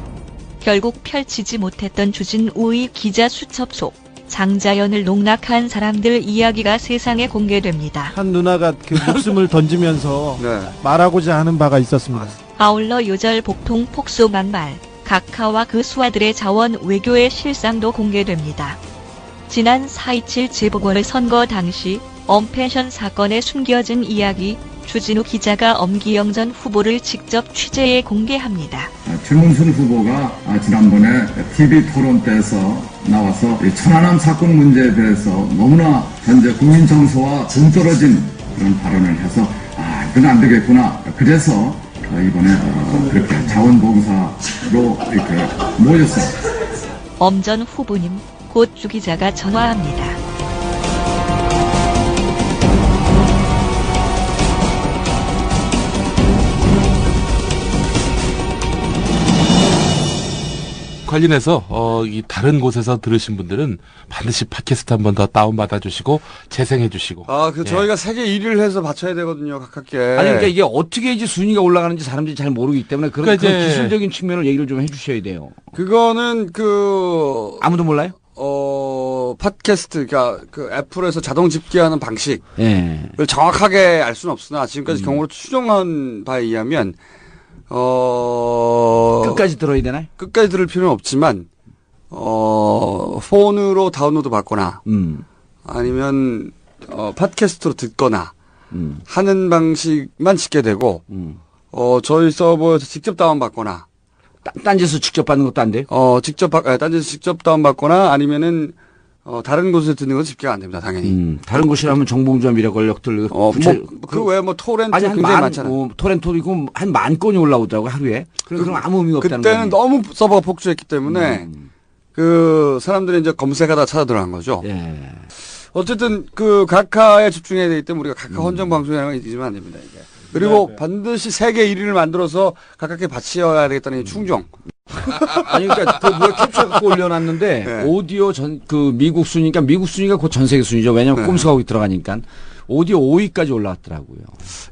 결국 펼치지 못했던 주진우의 기자 수첩 속 장자연을 농락한 사람들 이야기가 세상에 공개됩니다. 한 누나가 그 목숨을 던지면서 말하고자 하는 바가 있었습니다. 아울러 요절 복통 폭소 만말, 각하와 그 수하들의 자원 외교의 실상도 공개됩니다. 지난 4.27 재보궐 선거 당시 엄패션 사건에 숨겨진 이야기, 주진우 기자가 엄기영 전 후보를 직접 취재해 공개합니다. 최문순 후보가 지난번에 TV 토론 때에서 나와서 이 천안함 사건 문제에 대해서 너무나 현재 국민 정서와 동떨어진 그런 발언을 해서 이건 안 되겠구나. 그래서 이번에 그렇게 자원봉사로 이렇게 모였어요. 엄 전 후보님, 곧 주 기자가 전화합니다. 관련해서 이 다른 곳에서 들으신 분들은 반드시 팟캐스트 한 번 더 다운받아 주시고 재생해 주시고. 저희가 세계 1위를 해서 바쳐야 되거든요, 가깝게. 아니, 그러니까 이게 어떻게 이제 순위가 올라가는지 사람들이 잘 모르기 때문에 그런 기술적인 측면을 얘기를 좀 해주셔야 돼요. 그거는 아무도 몰라요? 팟캐스트, 그러니까 애플에서 자동 집계하는 방식을 예. 정확하게 알 수는 없으나 지금까지 경우로 추정한 바에 의하면 끝까지 들어야 되나요? 끝까지 들을 필요는 없지만, 폰으로 다운로드 받거나, 아니면, 팟캐스트로 듣거나, 하는 방식만 짓게 되고, 저희 서버에서 직접 다운받거나, 딴지에서 직접 받는 것도 안 돼요? 딴지에서 직접 다운받거나, 아니면은, 다른 곳에서 듣는 건 집계가 안 됩니다, 당연히. 다른 곳이라면 정봉주와 미래 권력들. 그 외에 토렌트 아니, 굉장히 많잖아요. 토렌토도 있고 한 10,000건이 올라오더라고, 하루에. 그럼 아무 의미가 없다는 거예요. 그때는 너무 서버가 폭주했기 때문에, 사람들이 이제 검색하다 찾아 들어간 거죠. 예. 어쨌든, 각하에 집중해야 되기 때문에 우리가 각하 헌정 방송이라는 거 잊으면 안 됩니다, 이게. 그리고 반드시 세계 1위를 만들어서 각하께 바치어야 되겠다는 이 충정. 아니, 그러니까 누가 캡처 갖고 올려놨는데, 네. 오디오 미국 순위니까 미국 순위가 곧 전 세계 순위죠. 왜냐면 꼼수 거기 들어가니까. 오디오 5위까지 올라왔더라고요.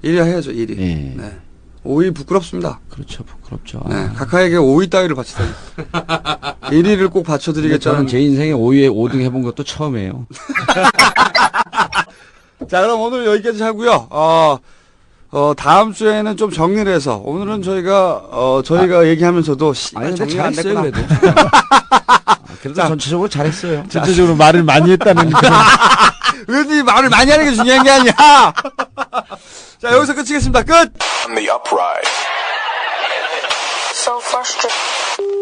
1위 해야죠, 1위. 네. 네. 5위 부끄럽습니다. 그렇죠, 부끄럽죠. 네. 각하에게 5위 따위를 바치다니. 1위를 꼭 바쳐드리겠다는. 저는 제 인생에 5위에 5등 해본 것도 처음이에요. 자, 그럼 오늘 여기까지 하고요. 다음 주에는 좀 정리를 해서, 오늘은 저희가 얘기하면서도, 정리가 안 됐구나. 그래도. 그래도 전체적으로 잘했어요. 전체적으로 말을 많이 했다는. 왜 말을 많이 하는 게 중요한 게 아니야! 자, 여기서 끝이겠습니다. 끝! On the upright. So frustrated.